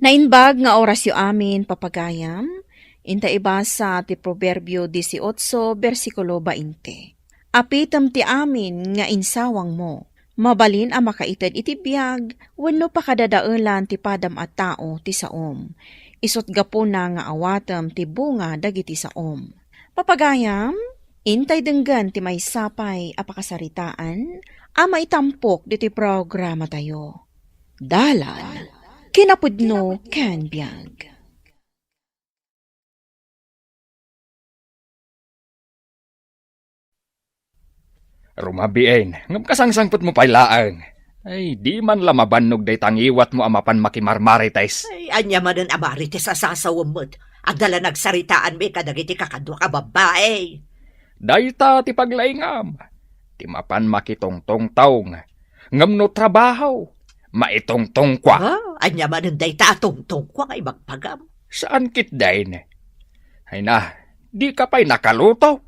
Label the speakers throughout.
Speaker 1: Nainbag nga oras yu amin papagayam, inta ibasa ti Proverbio 18, versikulo 20. Apitam ti amin nga insawang mo, mabalin ang makaited iti biyag, wenno pakadadaelan ti padam at tao ti saom. Isot gapo na nga awatam ti bunga dagiti saom. Papagayam, intay denggan ti may sapay apakasaritaan, ama itampok diti programa tayo. Dalan, kinapudno ken biag.
Speaker 2: Rumabien, ngam kasangsangpot mo pailaang. Ay, di man lamabannog day tangiwat mo amapan makimarmarites.
Speaker 3: Ay, anya man ang amarites sa sasawamot. Agdala nagsaritaan may kadagiti kakadwa ka babae.
Speaker 2: Dayta ti paglaingam. Ti mapan makitongtong taong. Ngam no trabaho. Maitongtong kwa.
Speaker 3: Anya man ang dayta atong-tong kwa nga ibagpagam.
Speaker 2: Saan kit dain? Ay na, di ka pa'y nakaluto.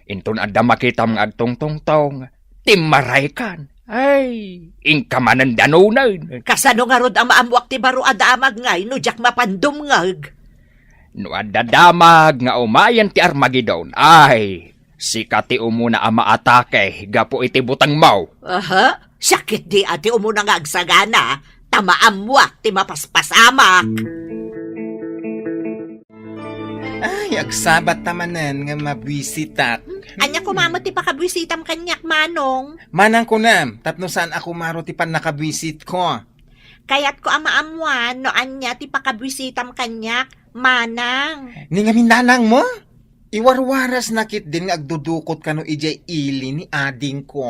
Speaker 2: Intun adda makitam nga agtongtong taong. Timaray kan. Ay, ingka manan danunan.
Speaker 3: Kasano nga rod ang maamwak ti baro adamag ngay no jak mapandumngag.
Speaker 2: No adda damag nga umayan ti Armageddon. Ay, sikati umuna ang maatake. Gapo iti butang mau.
Speaker 3: Aha, sakit di ati umuna nga agsagana. Tamaamwak ti mapaspasama.
Speaker 4: Ay, agsabat tamanan nga mabwisitak.
Speaker 3: Anya kumamot ti pakabwisitam kanyak manong.
Speaker 4: Manang ko nam, tapno saan ako maro ti pan nakabwisit ko.
Speaker 3: Kayat ko ang maamuan no anya ti pakabwisitam kanyak manang.
Speaker 4: Ni nga minanang mo? Iwarwaras nakit din nga agdudukot ka no ijay ili ni ading ko.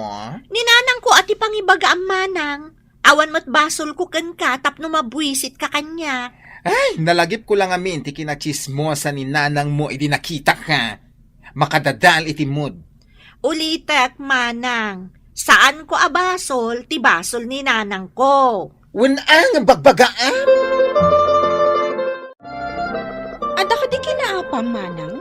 Speaker 3: Ninanang ko ati pangibaga ang manang. Awan mo't basol ko ken ka tapno mabwisit ka kanya.
Speaker 4: Ay, nalagip ko lang amin ti kinachismosa ni nanang mo idi nakita ka. Makadadal iti mood.
Speaker 3: Ulitek manang. Saan ko abasol ti basol ni nanang ko?
Speaker 4: Ang bagbagaan.
Speaker 1: Ada ka di kinaapam manang?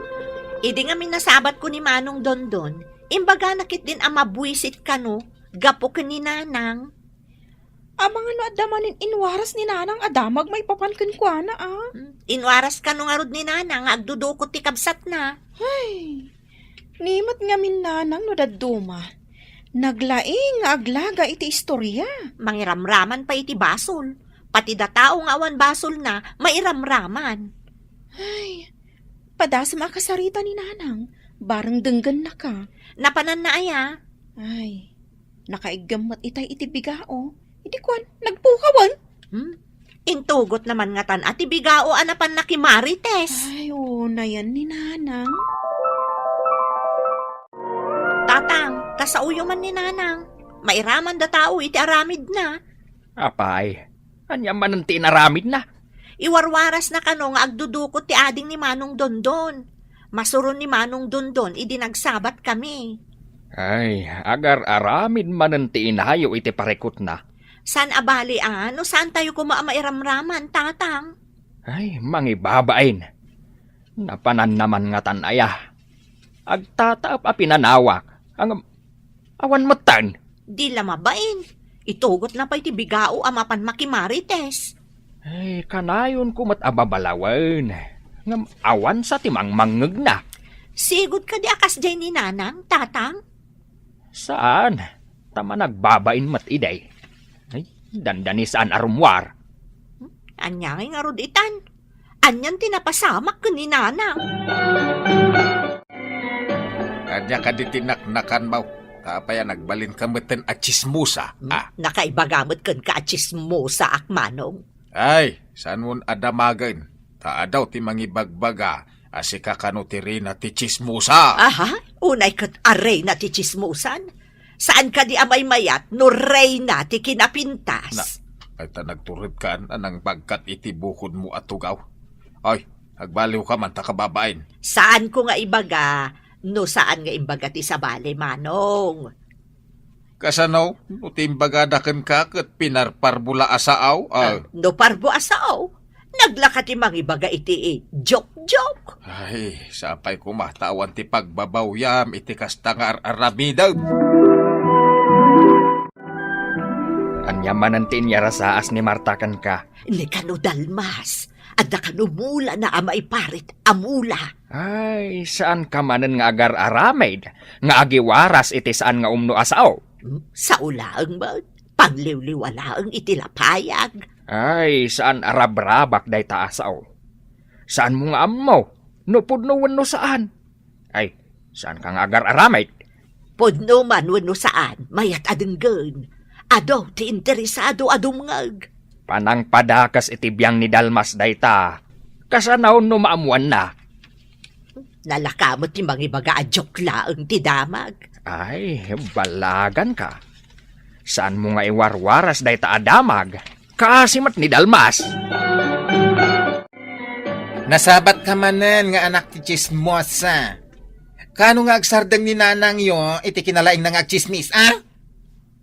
Speaker 3: Idi nga minasabat ko ni Manong Dondon. Imbaga nakit din ang mabwisit ka no. Gapo ka ni nanang.
Speaker 1: Amang ano adamanin inwaras ni nanang adamag may papankin kwa na
Speaker 3: Inwaras ka no nga rod ni nanang. Agdudukot ti kabsat na.
Speaker 1: Ay, nimat nga min nanang no daduma. Naglaing nga aglaga iti istorya.
Speaker 3: Mangiramraman pa iti basol. Pati da tao nga awan basol na, mairamraman.
Speaker 1: Ay, padas makasarita ni nanang. Barang denggan na ka.
Speaker 3: Napanan na aya.
Speaker 1: Ay, nakaigamat itay iti bigao. Iti kwan, nagpukawan.
Speaker 3: Intugot naman nga tan ati bigao anapan na kimarites.
Speaker 1: Ay, na yan ni nanang.
Speaker 3: Tatang, kasauyo man ni nanang. Mairaman da tao iti aramid na.
Speaker 2: Apay, anya man ang tinaramid na.
Speaker 3: Iwarwaras na kano nga agdudukot ti ading ni Manong Dondon. Masuron ni Manong Dondon, idinagsabat kami.
Speaker 2: Ay, agar aramid man ang tinahayo iti parekot na.
Speaker 3: San abali ano? Saan tayo kumamairamraman, tatang?
Speaker 2: Ay, mangibabain. Napanan naman nga tanaya. Agtataap a pinanawak. Ang awan matan.
Speaker 3: Di lamabain. Itugot na pa iti bigao amapan makimarites.
Speaker 2: Ay, kanayon ko matababalawan. Ngam awan sa timang mangeg na.
Speaker 3: Sigod ka di akas jay ni nanang, tatang?
Speaker 2: Saan? Tama nagbabain mat iday. Ay, dandani saan arumwar.
Speaker 3: Anyangay nga rod itan. Anyan tinapasamak ka ni nanang.
Speaker 4: Kanya ka di tinaknakan mo. Kapaya nagbalin ka meten at chismusa.
Speaker 3: Nakaibagamot kan ka chismo sa akmanong.
Speaker 4: Ay, saan mo adamagan? Taadaw ti mangibagbaga. Asika kano ti rina ti chismusa.
Speaker 3: Aha, unay kat aray na ti chismusan. Saan ka di amay mayat no rey na ti kinapintas?
Speaker 4: Ay ta nagturod ka anang bagkat iti bukod mo at tugaw. Ay, nagbaliw ka man ta kababain.
Speaker 3: Saan ko nga ibaga no saan nga imbaga ti sabali manong?
Speaker 4: Kasanaw, utimbagadakan ka kat pinarparbula asaaw.
Speaker 3: No parbo asao, naglaka ti mangibaga iti joke-joke.
Speaker 4: Ay, sapay kumatawan ti pagbabawyam iti kastangar aramidag.
Speaker 2: Anya manantin niya rasaas ni Marta kan ka.
Speaker 3: Ni kano dalmas. Adda kano mula na amay parit amula.
Speaker 2: Ay, saan ka manan nga agar aramid? Nga agiwaras iti saan nga umno asaw?
Speaker 3: Sa ulaang ba? Pangliwliwalaang itilapayag.
Speaker 2: Ay, saan arabrabak day ta asaw? Saan mo nga ammo? Nupudno wano saan? Ay, saan ka nga agar aramid?
Speaker 3: Podno man wano saan, mayat adenggan. Ado, ti interesado adumngag.
Speaker 2: Panang padakas itibiyang ni Dalmas dayta. Kasanaw no maamuan na.
Speaker 3: Nalakamot ti mangibaga adyok laang ti damag.
Speaker 2: Ay, balagan ka. Saan mo nga iwarwaras dayta adamag? Kasimat ni Dalmas.
Speaker 4: Nasabat ka manen nga anak ti chismosa. Kano nga agsardang ni nanang yo, iti kinalaing nang agchismis, ah?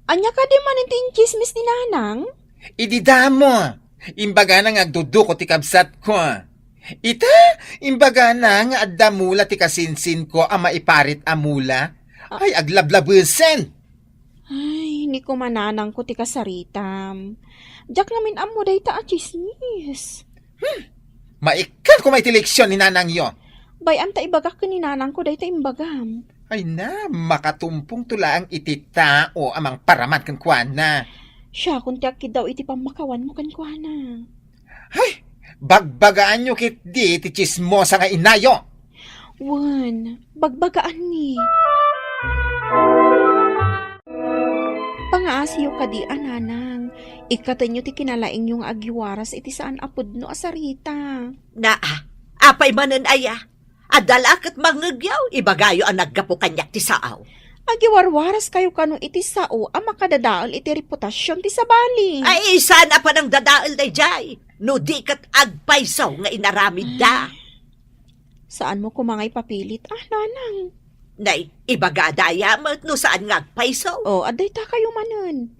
Speaker 1: Anya ka di man yung chismis ni Nanang?
Speaker 4: Idida mo. Imbaga na nga agduduko ti kabsat ko. Ita, imbaga na nga addamula ti kasinsin ko ama iparit amula. Ay, aglablabusen.
Speaker 1: Ay, ni ko mananang ko ti kasaritam. Diyak namin amo day ta a chismis.
Speaker 4: Maikan ko may tileksyon ni nanang yo.
Speaker 1: Bay, anta ibagak ka ni Nanang ko day ta imbagam.
Speaker 4: Ay na, makatumpong tulaang iti tao amang paraman kan kuana.
Speaker 1: Siya, kung tiyak daw iti pamakawan mo kan kuana.
Speaker 4: Ay, bagbagaan nyo kit di ti chismosa nga inayo.
Speaker 1: Wan, bagbagaan ni. Pangaasiyo ka di, Nanang. Ikatan nyo ti kinalaing yung agiwaras iti saan apod no asarita.
Speaker 3: Apay manan aya. Adalakit mangagyaw, ibagayo ang naggapo kanyak ti saaw.
Speaker 1: Agiwarwaras kayo kano iti sao ang makadadaal iti reputasyon ti sabali.
Speaker 3: Ay, sana pa ng dadaal na jay. No di kat agpaysaw nga inaramid da.
Speaker 1: Saan mo kumangay papilit? Nanang.
Speaker 3: Nay, ibaga daya mat no saan nga agpaysaw.
Speaker 1: O, aday ta kayo manan.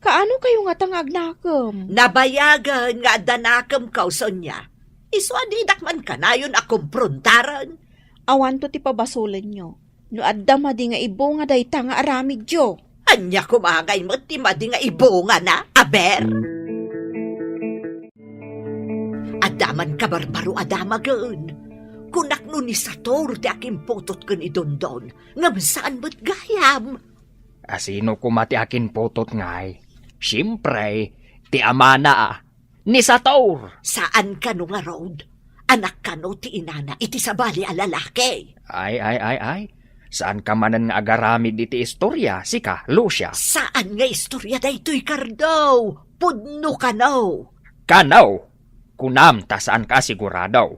Speaker 1: Kaano kayo nga tangag nakam?
Speaker 3: Nabayagan nga danakam kauson niya. Iswadidak man ka na yun akumprontaran.
Speaker 1: Awan to ti pabasulan nyo. No adda madi nga ibo nga day ta nga aramid jo.
Speaker 3: Anya kumagay mo ti madi nga ibunga na, aber? Adaman ka barbaro adamagan. Kunak no ni Sator ti aking putot ka ni Dondon. Ngam saan mo't gayam?
Speaker 2: Asino kumati akin putot ngay? Siyempre, ti amana ni Sator.
Speaker 3: Saan ka no nga road? Anak ka no ti inana iti sabali a lalaki.
Speaker 2: Ay. Saan ka manan nga agaramid iti istorya, sika, Lucia?
Speaker 3: Saan nga istorya da ito'y kardaw? Pudno ka no?
Speaker 2: Kanaw, kunam ta saan ka siguradaw.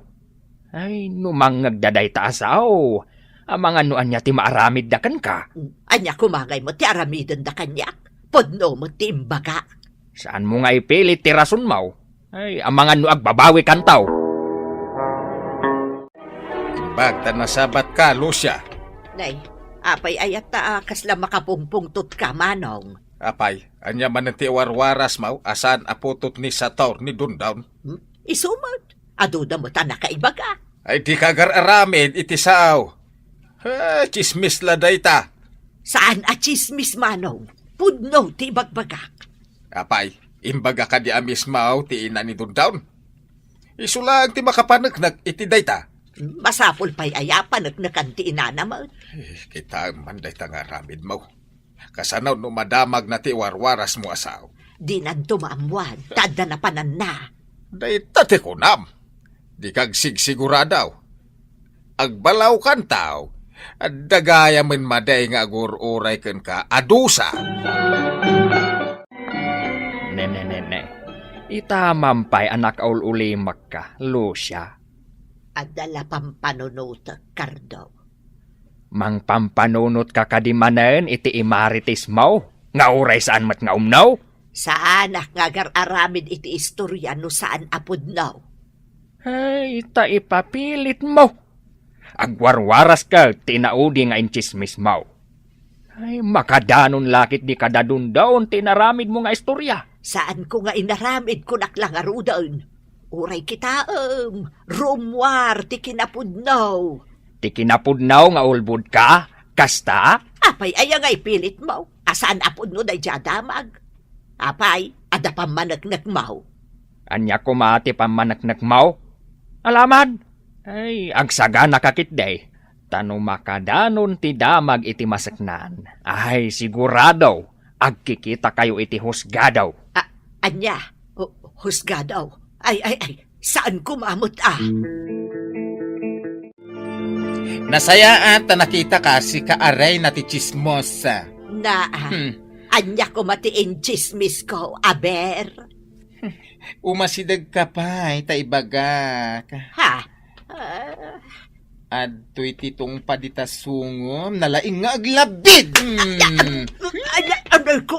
Speaker 2: Ay, numang nagdaday ta asaw. Amang anuan niya ti maaramid da kan ka.
Speaker 3: Anya kumagay mo ti aramidon da kanyak. Pudno mo ti imbaga.
Speaker 2: Saan mo nga ipilit ti rason mo? Ay, amang anu agbabawi kan tao.
Speaker 4: Bagta nasabat ka, Lucia.
Speaker 3: Nay, apay ayat ta kasla makapungpungtot ka manong.
Speaker 4: Apay, anya man ti warwaras mau asan aputot ni Sator ni Dundown.
Speaker 3: Isumot, aduda mo ta nakaibaga.
Speaker 4: Ay di kagar aramid iti sao. Chismis la dayta.
Speaker 3: Saan a chismis manong? Pudno ti bagbagak.
Speaker 4: Apay, imbaga ka di amis mau ti ina ni Dundown. Isulang ti makapanagnak iti dayta.
Speaker 3: Masapol pa'y ayapan at nakantiin na naman.
Speaker 4: Kita man dayta nga aramid mau. Kasanaw no madamag na ti warwaras mo asaw.
Speaker 3: Di nan tumaamuan, tada na panan na.
Speaker 4: Dayta ti kunam. Di kag sigsiguradaw. Agbalaw kan tao. At dagaya man maday nga agururay kan ka adusa.
Speaker 2: Ne. Itamampay anak aul-ulimak ka, Lucia.
Speaker 3: At dala pampanunot, Cardo.
Speaker 2: Mang pampanunot ka kadimanen iti imaritis mo. Nga uray saan mat nga umnaw?
Speaker 3: Saan ngagar aramid iti istorya no saan apod now?
Speaker 2: Ay, ita ipapilit mo. Agwarwaras ka, tinaudi nga inchismis mo. Ay, makadanon lakit di kadadundaon, tinaramid mo nga istorya.
Speaker 3: Saan ko nga inaramid ko naklangarudan? Uray kita, rumwar, ti kinapudnaw.
Speaker 2: Ti kinapudnaw nga ulbud ka, kasta?
Speaker 3: Apay aya nga ipilit mo. Asaan apod no day damag? Apay, ada pa managnagmaw.
Speaker 2: Anya ko mati pamanaknak mau. Alaman. Ay, agsagana kakit day. Tano makadanon ti damag iti masaknan. Ay, sigurado. Agkikita kayo iti husgadaw.
Speaker 3: Anya, husga daw. Ay, saan kumamot
Speaker 4: Nasaya at nakita ka si kaaray na ti chismosa.
Speaker 3: Na, anya ko matiin chismis ko, aber.
Speaker 4: Umasidag ka pa, taibaga.
Speaker 3: Ha?
Speaker 4: Adto iti tong paditasungom, nalaing nga aglabid.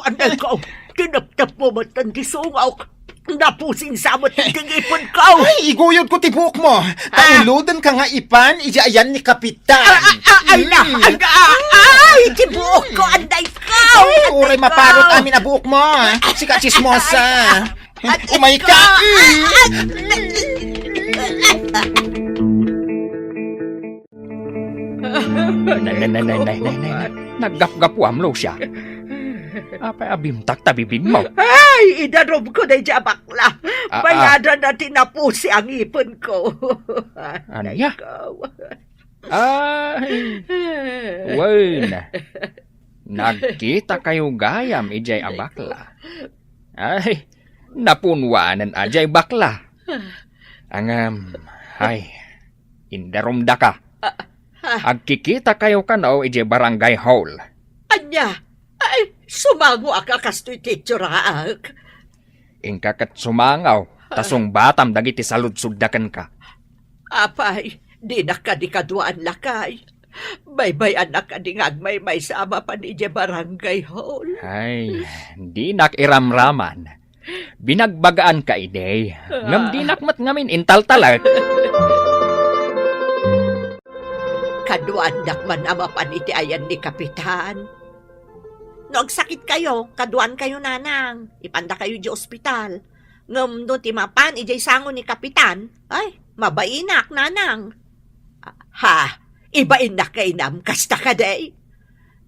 Speaker 3: Anay ko. Tinaptap mo matan ti sungaw. Napusing samot ng ipon ko.
Speaker 4: Ay, iguyod ko ti buhok mo. Tauludan ka nga ipan, ayan ni Kapitan.
Speaker 3: Ay, ti buhok ko, anday ko.
Speaker 4: Ay, uray maparot amin na buhok mo. Sika chismosa. Umay ka.
Speaker 2: Nay. Naggap-gapuam lo siya. Apay abimtak tabibig mo.
Speaker 3: Ay, idarob ko na dyan bakla.
Speaker 2: Ah,
Speaker 3: Bayaran na tinapusi ang ipon ko.
Speaker 2: Ano ya? Ay, wen. Nagkita kayo gayam ijay abakla. Ay, napunwanan ajay bakla. Ang, ay, indarumda ka. Agkikita kayo kanaw ijay barangay hall.
Speaker 3: Anya, ay, sumango ka kastoy titsuraak.
Speaker 2: Ingkakat sumangaw, tasong batam dagiti saludsuddakan ka.
Speaker 3: Apay, di na ka di kaduan lakay. Baybay anak ka di ngagmay-may sama pa ni dya barangay hall.
Speaker 2: Ay, di nakiramraman. Binagbagaan ka iday. Ngam di nakmat ngamin intaltalag.
Speaker 3: Kaduan dakman ama paniti ayan ni Kapitan. Noag sakit kayo, kaduan kayo nanang. Ipanda kayo di ospital. Ngam no timapan ijay sango ni Kapitan. Ay, mabainak nanang. Ha, ibain na kay nam kasta ka day.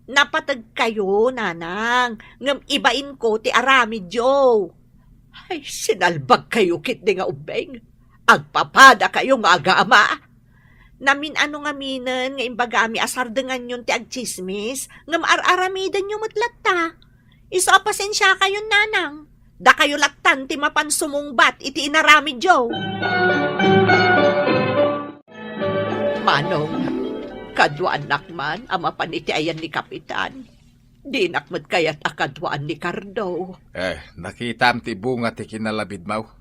Speaker 3: Napatag kayo nanang. Ngam ibain ko ti arami Joe. Ay, sinalbag kayo kit di nga ubeng. Agpapada kayo nga aga-ama. Namin ano nga minan nga imbagami asardengan yun ti agchismis nga maararamidan nyo matlatta. Iso pasensya kayo nanang. Da kayo laktan ti mapan sumungbat iti inarami Joe. Manong, kadwaan nakman ama paniti ayan ni Kapitan. Di nakmat kayat akadwaan ni Cardo.
Speaker 5: Nakitam ti bunga ti kinalabid mo.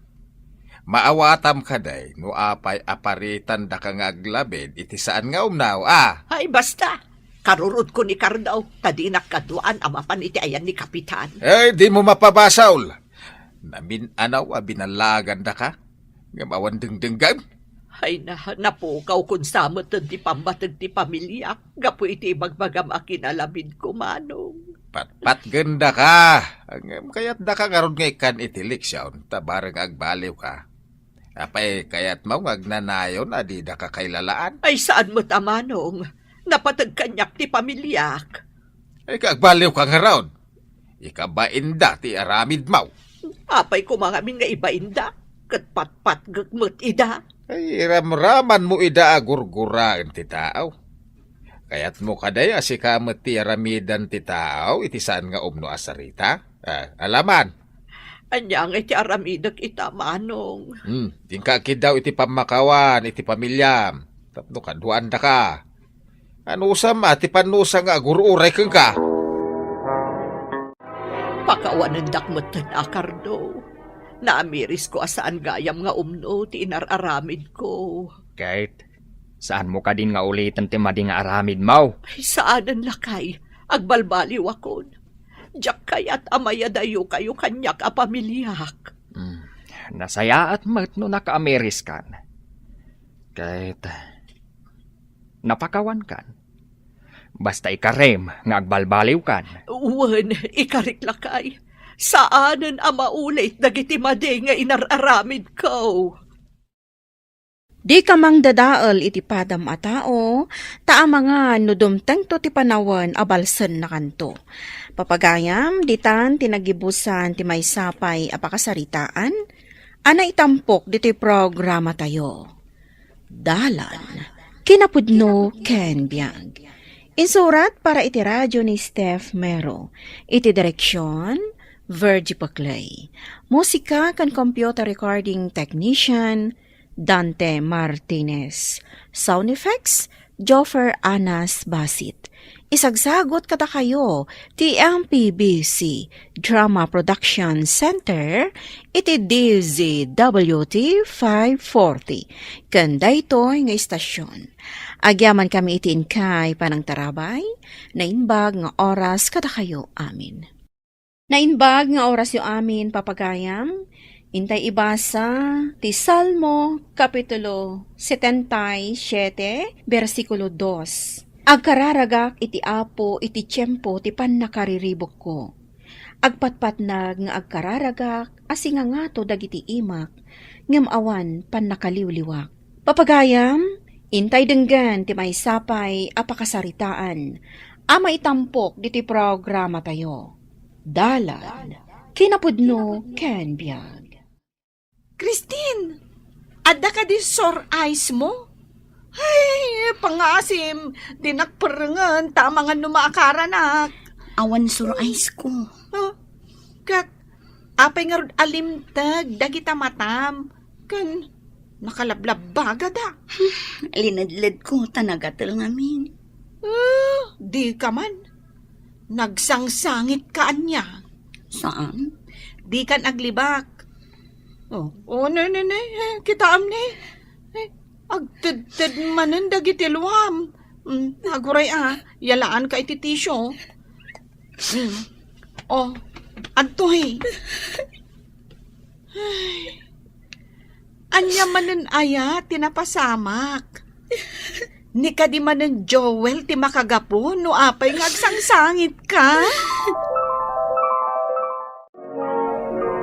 Speaker 5: Maawatam ka day, no apay aparitan da ka nga aglabid, iti saan nga umnaw,
Speaker 3: Ay basta, karurot ko ni Cardo, tadinak kadwaan ama paniti ayan ni Kapitan.
Speaker 5: Di mo mapabasaw. Namin anaw, binalagan da ka, nga mawan dengdenggan.
Speaker 3: Ay napukaw kung samot ti pambatag ti pamilya, gapo iti magbagam akinalabid ko manong.
Speaker 5: Pat ganda ka, kayat da ka ngaron nga ikan iti liksyon, tabarang agbaliw ka. Apay kayat mo agnanayon, adi da ka kailalaan.
Speaker 3: Ay saan mo tamanong, napatag kanyak ti pamilyak.
Speaker 5: Ay kagbaliw ka nga raon, ikabain da ti aramid mo.
Speaker 3: Apay ko mga min nga ibainda, kat pat gagmut ida.
Speaker 5: Ay, ramraman mo ida agurguraan ti tao. Kayat mo kaday asikamat ti aramidan ti tao, iti saan nga umno asarita. Alaman.
Speaker 3: Anya nga iti aramidag ita manong.
Speaker 5: Tingkakid daw iti pamakawan, iti pamilyam. Tapno kaduan da ka. Anusam ati panusa nga agururay kang ka.
Speaker 3: Pakawanan dakmat na Cardo. Naamiris ko asaan gayam nga umno ti inararamid ko.
Speaker 2: Kahit saan mo ka din nga ulitan ti madi nga aramid mo?
Speaker 3: Ay saanan lakay, agbalbaliw akon. Diyak kayat amaya dayo kayo kanyak a pamilyak.
Speaker 2: Nasaya at mat no naka-Ameris kan. Kahit napakawan kan. Basta ikarem nga agbalbaliw kan.
Speaker 3: Uwan, ikarik lakay. Saanan a maulit dagiti madi nga inararamid ko.
Speaker 1: Di ka mang dadaal iti padam a tao, taa mga nudumteng to ti panawan abalsen na kanto. Papagayam, ditan tinagibusan ti may sapay apakasaritaan, ana itampok dito'y programa tayo. Dalan, kinapudno ken biag. Insurat para iti radyo ni Steph Mero. Iti direksyon, Virgie Paclay. Musika kan computer recording technician, Dante Martinez. Sound effects, Joffer Anas Basit. Isagsagot kata kayo, TMPBC Drama Production Center, iti DZWT 540. Kanda ito'y nga istasyon. Agyaman kami itiin kay panang tarabay, nainbag nga oras kada kayo amin. Nainbag nga oras yung amin papagayam, intay ibasa ti Salmo Kapitulo 77, versikulo 2. Agkararagak iti apo iti tiyempo ti pannakariribok ko. Agpatpatnag nga agkararagak asinga nga to dagiti imak, ngem awan pannakaliwliwak. Papagayam, intay denggan ti may sapay apakasaritaan, ama itampok diti programa tayo. Dalan, kinapudno ken biag.
Speaker 3: Christine, adda ka di sore eyes mo? Ay, pangasim, dinakparangan, tamangan numaakaranak.
Speaker 6: Awan suro eyes ko.
Speaker 3: Oh, kat, apay nga rod alimtag, dagita matam, kan, nakalablab baga da.
Speaker 6: Linadlad ko, tanagatal ngamin.
Speaker 3: Di ka man. Nagsangsangit ka anya.
Speaker 6: Saan?
Speaker 3: Di kan aglibak. Kita amne. Agtad manan dagiti luwam. Aguray yalaan ka iti tisyo. Adtoy. Anya manan aya tinapasamak. Ni ka di manan Joel ti makagapo no apay ngagsangsangit ka.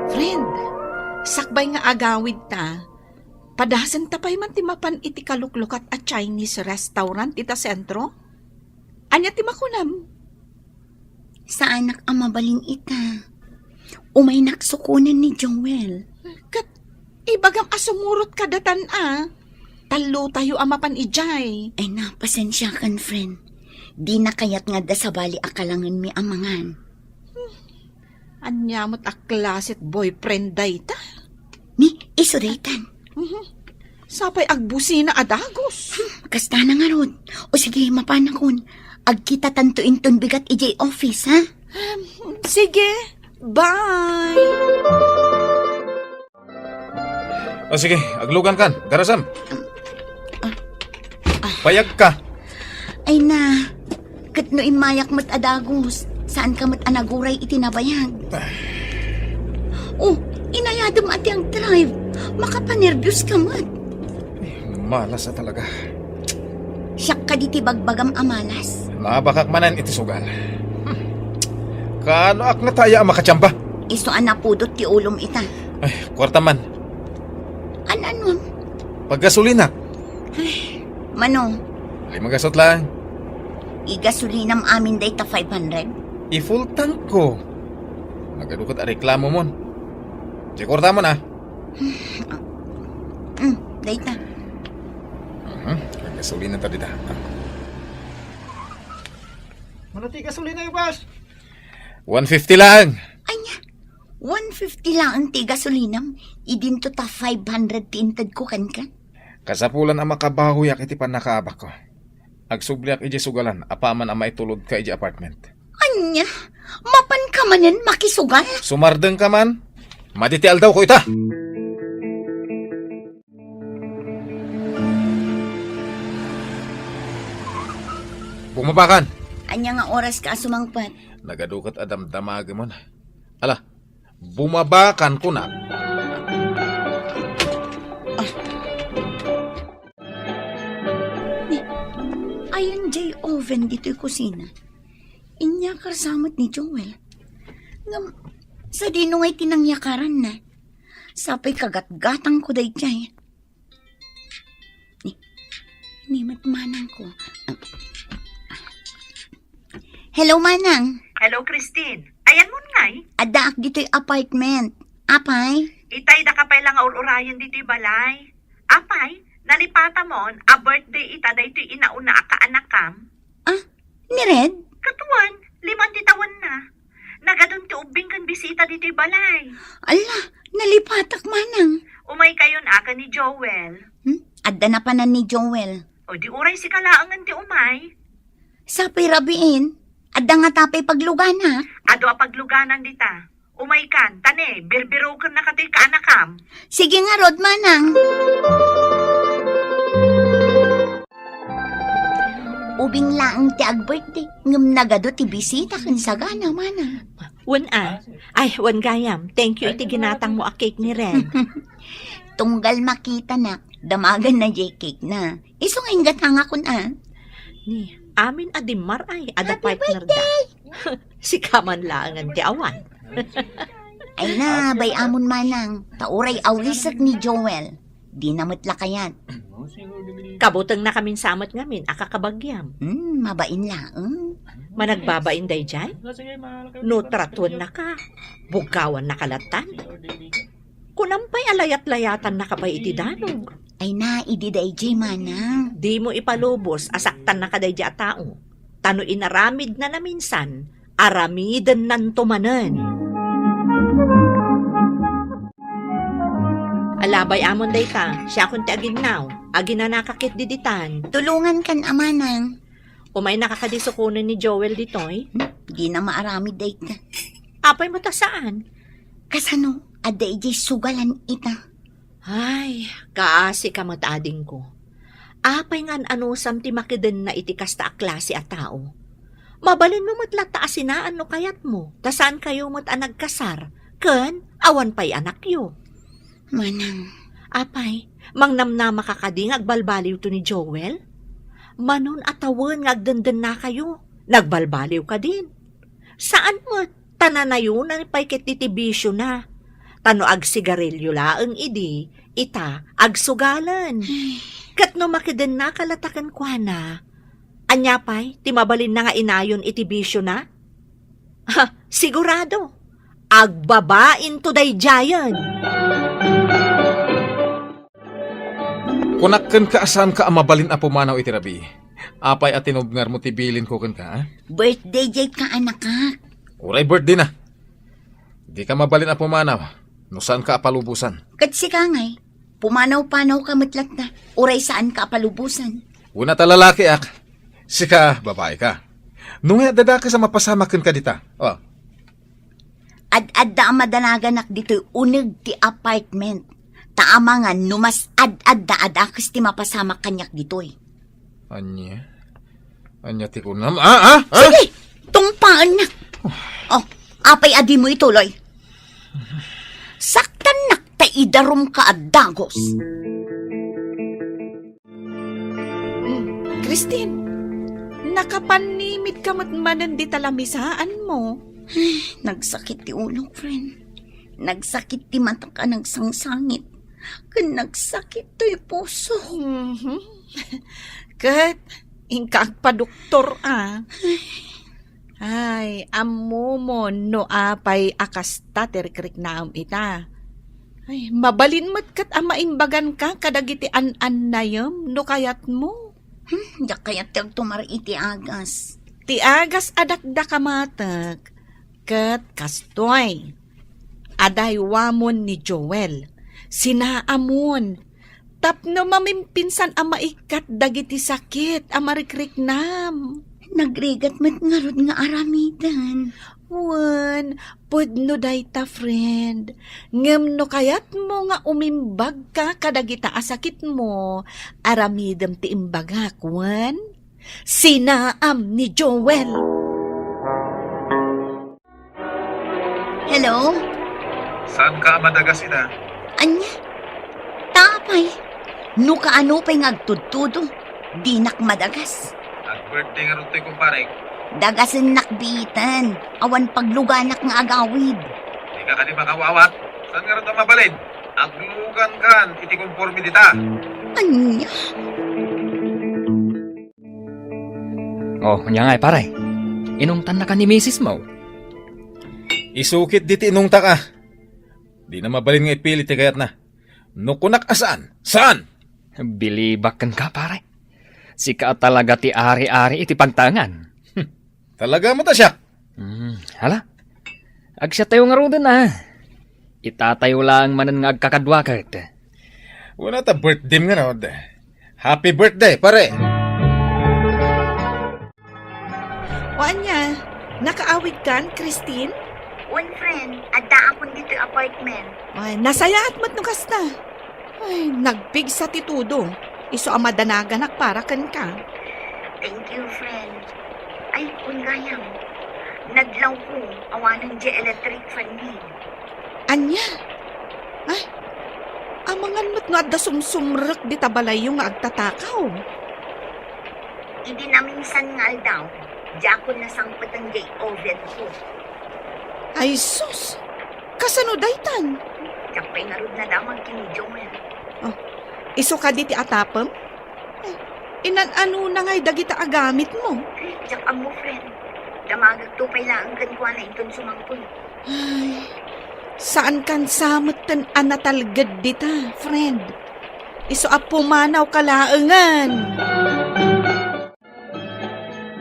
Speaker 3: Friend, sakbay nga agawid ta. Padasan tapay man ti mapan iti kaluklukat at Chinese restaurant ita sentro? Anya ti makunam?
Speaker 6: Sa anak ang mabaling ita. Umay naksukunan ni Joel.
Speaker 3: Kat, ibagam asumurot ka datan Talo tayo amapan ijay.
Speaker 6: Ay na, pasensya kan, friend. Di na kayat nga da sa bali akalangan mi amangan.
Speaker 3: Anyamot a klaset boyfriend day ta.
Speaker 6: Ni, isuritan.
Speaker 3: Sapay agbusi na adagos.
Speaker 6: Kasta na nga rod. O sige, mapanakon. Agkita tantuin ton bigat ijay office, ha?
Speaker 3: Sige, bye!
Speaker 5: O sige, aglugan kan. Garasam. Payag ka.
Speaker 6: Ay na, kat no imayak mat adagos. Saan ka mat anaguray itinabayag? Oh, inayadam ati ang drive. Makapanervyos ka mat.
Speaker 5: Malas na talaga.
Speaker 6: Siyak ka diti bagbagam amalas.
Speaker 5: Nabakak manan iti sugal. Kaano ak na tayo ang makatsamba?
Speaker 6: Iso anapudot ti ulom ita.
Speaker 5: Ay, kwarta man.
Speaker 6: Ano?
Speaker 5: Paggasolina.
Speaker 6: Mano,
Speaker 5: Ay, magasot lang.
Speaker 6: igasulinam amin day ta 500.
Speaker 5: I-full tank ko. Nagadukot a reklamo mon. Di kwarta mo na.
Speaker 6: Day ta.
Speaker 5: Gasolina ta dita.
Speaker 4: Manati gasolina yung boss.
Speaker 5: 150 lang.
Speaker 6: Anya, 150 lang ang ti gasulinam. Idinto ta 500 tintad ko kan ka.
Speaker 5: Kasapulan ang makabahuyak iti panakaabak ko. Agsubliak iji sugalan, apaman ang maitulod ka iji apartment.
Speaker 6: Anya, mapan ka manen makisugal.
Speaker 5: Sumardeng ka man, maditial daw ko ita. Bumabakan.
Speaker 6: Anya nga oras ka sumangpat.
Speaker 5: Nagadukat adam damag mo na. Ala, bumabakan ko na.
Speaker 6: Ayan jay oven dito'y kusina. Inya karsamot ni Joel. Ngam, sa dino nga'y tinangyakaran na. Sapay kagat-gatang ko day jay. Ni matmanang ko. Hello, Manang.
Speaker 7: hello Christine. Ayan mo ngay.
Speaker 6: Adaak dito'y apartment. Apay?
Speaker 7: Itay da kapay lang urayan dito'y balay. Apay, nalipata mon, a birthday ita da ito'y inauna ka anakam.
Speaker 6: Ni Red?
Speaker 7: Katuan, 5 titawan na. Nagadun ti ubing kan bisita dito'y balay.
Speaker 6: Ala, nalipatak manang.
Speaker 7: Umay kayon aka ni Joel.
Speaker 6: Adda na panan ni Joel.
Speaker 7: O di uray si kalaangan ti umay.
Speaker 6: Sapay rabiin. Adda nga tapay paglugan ha.
Speaker 7: Ado a pagluganan dita. Umay kan, tane, birbiro kan na kato'y kaanakam.
Speaker 6: Sige nga, Rod, manang. Ubing laang ti ag-birthday. Ngam nagado ti bisita kan sagana, manang.
Speaker 3: Wan Ay, wan gayam. Thank you iti ginatang mo a cake ni Red.
Speaker 6: Tunggal makita na. Damagan na jay cake na. Iso nga ingat hanga kun
Speaker 3: Ni, amin adimar ay, ada partner da. Si kaman laangan ti awan.
Speaker 6: Ay na, bay amon manang. Tauray awisak ni Joel. Di namit lakayan.
Speaker 3: Kabutang na kamin samot ngamin, akakabagyam.
Speaker 6: Mabain laang.
Speaker 3: Managbabain day jay? No tratuan na ka. Bugawan na kalatan. Kunampay alayat-layatan na kapay iti danog.
Speaker 6: Ay na, ididay jay manang.
Speaker 3: Di mo ipalubos, asaktan na kaday a tao. Tano inaramid na minsan, aramidan nan tumanan. Alabay amon day ka, siya kunti aginaw, agina nakakit diditan.
Speaker 6: Tulungan kan amanang.
Speaker 3: Umay nakakadisukunan ni Joel ditoy.
Speaker 6: Di na maaramid day ka.
Speaker 3: Apay mo ta saan?
Speaker 6: Kasano, aday jay sugalan ita.
Speaker 3: Ay, kaasi ka matading ko. Apay ngan anusam ti makiden na iti kasta a klase a tao. Mabalin mo matlata asinaan no kayat mo, tasaan kayo mo't nagkasar, ken awan pa'y anak yo.
Speaker 6: Manang.
Speaker 3: Apay, mangnamnama kakading agbalbaliw to ni Joel? Manon atawan ngagdandan na kayo, nagbalbaliw ka din. Saan mo tananayon na paikit titibisyo na? Tano ag sigarilyo laeng idi, ita ag sugalan. Kat no makiden na kalatakan kwa na, anyapay, timabalin na nga inayon itibisyo na? Ha, sigurado, agbabain to day jayan.
Speaker 5: Kunakken ka asan ka amabalin a pumanaw iti rabi. Apay at tinubngar mo tibilin ko ken ka, ha?
Speaker 6: Birthday jay ka anak ka.
Speaker 5: Uray birthday na. Di ka mabalin a pumanaw. No saan ka apalubusan?
Speaker 6: Katsi ka ngay. Pumanaw-panaw ka matlat na. Uray saan ka palubusan.
Speaker 5: Una ta lalaki ak. Sika, babae ka. Nung dada ka sa mapasamakin ka dita. Oh.
Speaker 6: Ad-ad da ang madanagan ak dito'y unig ti apartment. Taama nga numas ad-ad da adakas ti mapasamak kanyak dito'y.
Speaker 5: Anya? Anya ti kunam? Ah?
Speaker 6: Sige! Tungpaan na. Oh, apay adi mo ituloy. Saktan nak ta idarom ka at dagos.
Speaker 1: Christine, nakapanimit ka matmanan di talamisaan mo.
Speaker 6: Nagsakit ti ulo, friend. Nagsakit ti mata ka nagsangsangit. Kan nagsakit to'y puso.
Speaker 1: Kat, ingkag pa doktor Ay, amo mo no apay akasta terkrik naam ita. Ay, mabalin mat kat amaimbagan ka kadagiti an-an na yam no kayat mo.
Speaker 6: Diyak kaya tiyag tumar iti agas.
Speaker 1: Ti agas adakda kamatag. Kat kastoy. Aday wamon ni Joel. Sinaamon. Tapno mamimpinsan ama ikat dagiti sakit amarikrik nam.
Speaker 6: Nagrigat mat ngarod nga aramidan.
Speaker 1: Wan, pudno dayta friend. Ngem no kayat mo nga umimbag ka kadagita asakit mo. Aramidem ti imbagak, wan. Sinaam ni Joel.
Speaker 6: Hello?
Speaker 5: Saan ka madagasina?
Speaker 6: Anya? Tapay. No kaano pa'y ngagtudtudo. Di nak madagas.
Speaker 5: Nag-birthday nga rin tayo kumpare.
Speaker 6: Dagasin nakbitan. Awan pagluganak nga agawid.
Speaker 5: Di ka di makawawat. Saan nga rin mabalin? Aglugan kan, iti konforme dita.
Speaker 6: Anya?
Speaker 2: Oh, nya nga paray. Inungtan na ka ni Mrs. mo.
Speaker 5: Isukit diti nung taka. Di na mabalin nga ipilit kayat na. Nukunak asaan? Saan?
Speaker 2: Bilibakan ka, pare. Sika talaga ti ari-ari iti pagtangan.
Speaker 5: Talaga mo ta siya?
Speaker 2: Hala. Agsya tayo nga roon na. Itatayo lang manan nga agkakadwakat.
Speaker 5: Wala ta birthday nga na. Happy birthday, pare.
Speaker 1: O anya, nakaawig kan, Christine?
Speaker 8: One friend, adda akong dito apartment.
Speaker 1: Ay, nasaya at matnugas na. Ay, nagbig sa titudo. Iso ang madanaganak para kan ka.
Speaker 8: Thank you, friend. Ay, kung gayam. Naglaw ko, awanan di electric fan ni.
Speaker 1: Anya? Ay, amangan mo't nga adda sumsumrek di tabalay yung agtatakaw.
Speaker 8: Hindi na minsan nga daw. Di ako nasangpot ang gay oven ko.
Speaker 1: Ay, sus! Kasano daytan?
Speaker 8: Kapay nga rin na daw magkini Joel.
Speaker 1: Iso ka di ti atapem? Ay, inan-ano na nga'y dagita agamit mo.
Speaker 8: Diyak ang mo, friend. Damagag to pala ang ganwa na iton sumangkol.
Speaker 1: Ay, saan kan samot tan anatalgad dita, friend? Iso a pumanaw kalaangan.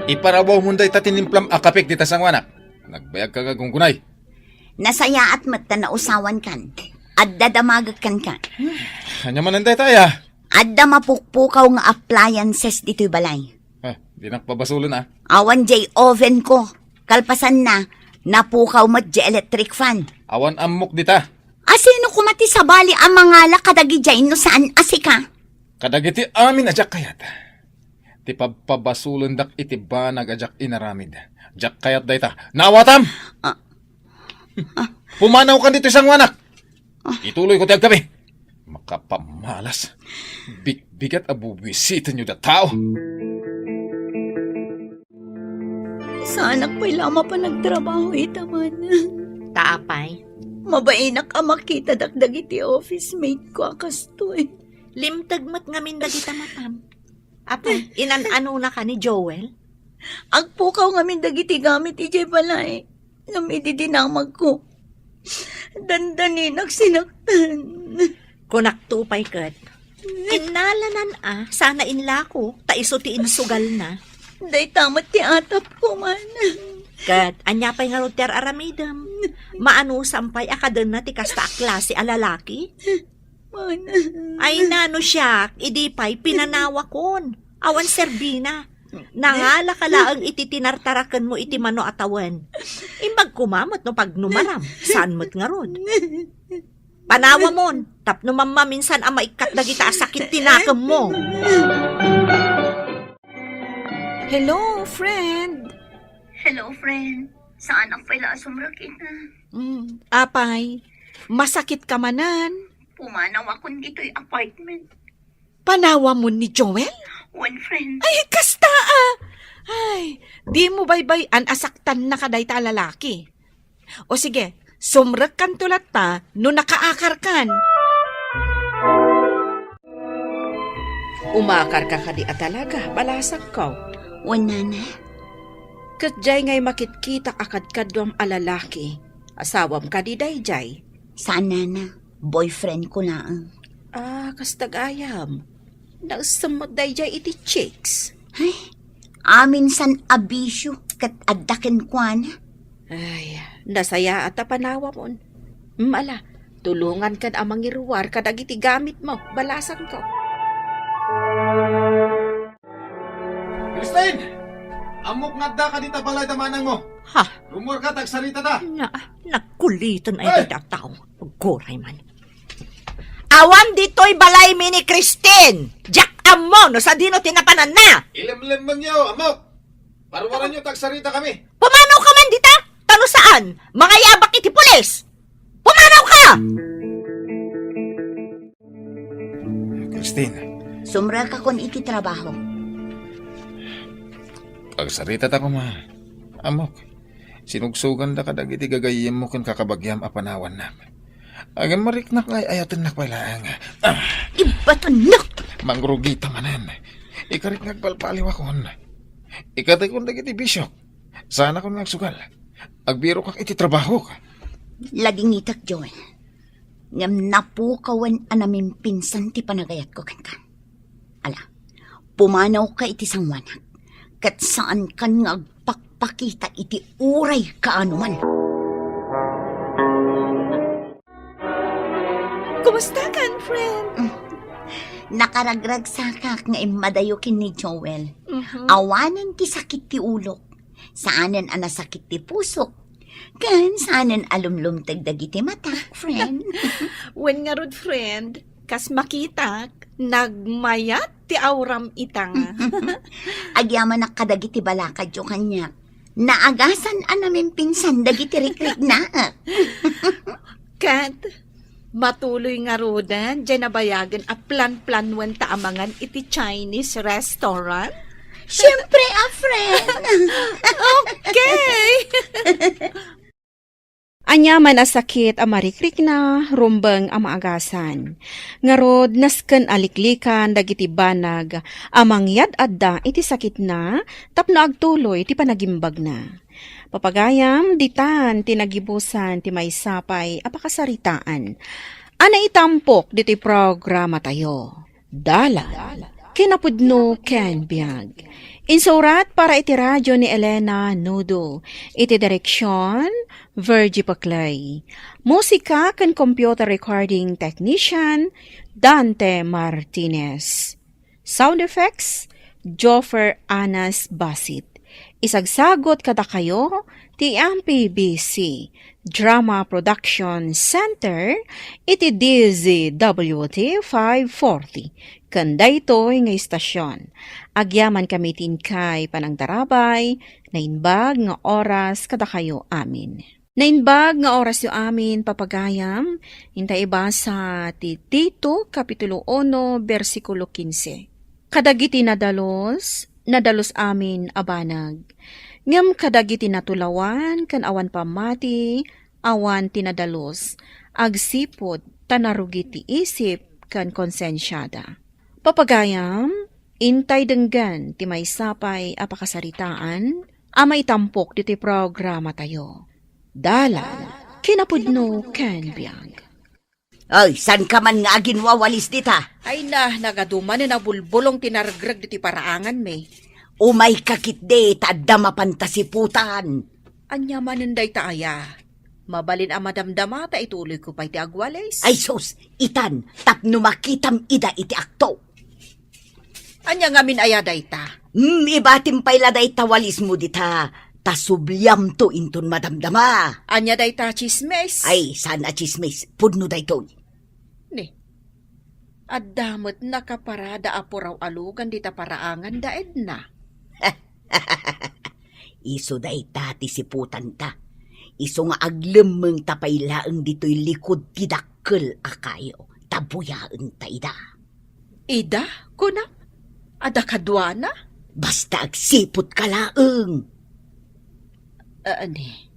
Speaker 5: Iparawaw mo day tatinimplam akapik dita sang wanak. Nagbayag ka gagunggunay.
Speaker 6: Nasaya at mata na usawan kan. Adda damagag kan ka.
Speaker 5: Kanya mananday taya.
Speaker 6: Adda mapukpukaw nga appliances dito'y balay.
Speaker 5: Di nakpabasulan ah.
Speaker 6: Awan jay oven ko. Kalpasan na, napukaw mat jay electric fan.
Speaker 5: Awan amok dita.
Speaker 6: Asino kumati sa bali ang mga lakadagi jay no saan asika?
Speaker 5: Kadagiti amin ajak kayat. Ti pabasulan dak iti banag ajak inaramid. Jak kayat dayta. Nawatam! Pumanaw ka dito isang wanak. Ituloy ko tiyag kami. Makapamalas. Bigat abuwisitan nyo da tao.
Speaker 6: Sana ko'y lama pa nagtrabaho itaman.
Speaker 3: Taapay.
Speaker 6: Mabainak ang makita dakdag iti office mate ko akastoy.
Speaker 3: Limtag mat ngamin dagita matam. Apay, inan-ano na ka ni Joel?
Speaker 6: Agpukaw ngamin dagiti gamit iti balay. Namididinamag ko. Dandani nagsinaktan.
Speaker 3: Kunaktupay kat. Kinalanan sana inla ko, taiso ti insugal na.
Speaker 6: Day tamat ti atap ko man.
Speaker 3: Kat, anya pa'y nga roter aramidam. Maano sampay akadan na ti kasta a klase a lalaki?
Speaker 6: Man.
Speaker 3: Ay nano siya, idi pa'y pinanawa kon. Awan serbina. Nangala ka laang iti tinartarakan mo iti mano atawan. Imbag kumamot no pag numaram. Saan mo't nga rod? Panawa mon. Tapno mamma minsan ang maikat na kita asakit tinakam mo.
Speaker 1: Hello, friend.
Speaker 8: Hello, friend. Saan ang pala asumrakit na?
Speaker 1: Apay, masakit ka manan.
Speaker 8: Pumanaw akong dito'y apartment.
Speaker 1: Panawa mo ni Joel?
Speaker 8: One friend.
Speaker 1: Ay, kasta Ay, di mo baybay-an asaktan na kaday ta lalaki. O sige, sumrek kan tulat ta no nakaakar kan. Umakar ka kadi talaga, balasak ka.
Speaker 6: Wala na.
Speaker 1: Katjay ngay makitkita akad kadwam alalaki. Asawam kadi dayjay.
Speaker 6: Sana na. Boyfriend ko na ang.
Speaker 1: Kastagayam. Nausamot dayjay iti chicks.
Speaker 6: Ay, amin san abisyo kat addaken kwan.
Speaker 1: Ay, nasaya at panawa mo. Mala, tulungan kan amang iruwar kadag iti gamit mo. Balasan ko.
Speaker 5: Christine! Amok nadda ka dita balay tamanang mo.
Speaker 3: Ha?
Speaker 5: Rumor ka tagsarita ta.
Speaker 3: Nagkulitan ay
Speaker 5: Ay!
Speaker 3: dita tao. Pagkuray man. Awan dito'y balay mi ni Christine! Jack amo, no sa dino tinapanan na!
Speaker 5: Ilam-lam man nyo, amok. Parwaran nyo tagsarita kami.
Speaker 3: Pumanaw ka man dita? Tano saan? Mga yabak iti pulis! Pumanaw ka!
Speaker 5: Christine,
Speaker 6: Sumra ka kon iti trabaho.
Speaker 5: tagsarita ta ko ma. Amok, sinugsugan da kadag iti gagayim mo kan kakabagyam apanawan na. Agam mariknak ngay ayatan na pala nga.
Speaker 6: Ibaton na!
Speaker 5: Mangrugita manan. Ikarit ngagpalpaliw akon. Ikatay kong dagiti bisyok. Sana kong nagsugal. Agbiro kang iti trabaho ka.
Speaker 6: Laging itak, Joel. Ngam napukawan anamin pinsan ti panagayat ko kan. Ala, pumanaw ka iti sangwanak. Kat saan kan nga agpakpakita iti uray kaanuman.
Speaker 1: Kumusta kan, friend?
Speaker 6: Nakaragrag sakak nga imadayokin ni Joel. Awanan ti sakit ti ulok. Saanan anasakit ti pusok. Kan saanan alumlumtag dagiti mata, friend.
Speaker 1: When nga rod, friend, kas makita, nagmayat ti auram itang.
Speaker 6: Agyaman na kadagiti balakad yo kanya. Naagasan anamin pinsan dagiti rikrik na.
Speaker 1: Kat, matuloy nga rodan, dyan nabayagan a plan-planwan taamangan iti Chinese restaurant.
Speaker 6: Siyempre, friend.
Speaker 1: Okay! Anyaman a sakit a marikrik na, rumbang a maagasan. Ngarod, nasken aliklikan, dagiti banag, amangyad adda iti sakit na, tapno agtuloy ti panagimbag na. Papagayam, ditan, tinagibusan, ti may sapay, apakasaritaan. Ana itampok, diti programa tayo. Dala, kinapudno ken biag. Insurat para iti radyo ni Elena Nudo. Iti direksyon, Virgie Paclay. Musika kan computer recording technician, Dante Martinez. Sound effects, Joffer Anas Basit. Isagsagot kada kayo, ti MPBC Drama Production Center, iti DZWT 540. Kanda ito'y nga istasyon. Agyaman kami tinkay panangdarabay, nainbag nga oras kada kayo amin. Nainbag nga oras yo amin papagayam, hintay ibasa ti Tito, Kapitulo 1, versikulo 15. Kadagiti nadalos amin abanag. Ngam kadagiti natulawan, kan awan pamati, awan tinadalos, agsipod, tanarugiti isip, kan konsensyada. Papagayam, intay denggan ti may sapay apakasaritaan, amay tampok diti programa tayo. Dala, kinapudno ken biag.
Speaker 6: Ay, san ka man nga aginwawalis dita?
Speaker 1: Ay na, nagaduman na bulbulong tinargrag diti paraangan me.
Speaker 6: Umay kakit de, tadda mapantasiputan.
Speaker 1: Anya manenday taaya. Mabalin ang madamdama ta ituloy ko pa iti agwales.
Speaker 6: Ay sus, itan, tapno makitam ida iti akto.
Speaker 1: Anya ngamin ayaday ta.
Speaker 6: Ibatim pay laday tawalis mo dita. Tasubyam to inton madamdama.
Speaker 1: Anya day ta chismes.
Speaker 6: Ay, sana chismis, pudno day to.
Speaker 1: Ni. Addamot nakaparada apuraw alugan dita paraangan daed na.
Speaker 6: Iso day tati siputan ta. Iso nga aglemeng tapaylaeng dito'y likod tidakkel akayo. Tabuyaan ta ida.
Speaker 1: Ida? Kuna? Ada kadwana?
Speaker 6: Basta agsipot ka laeng.
Speaker 1: Ani,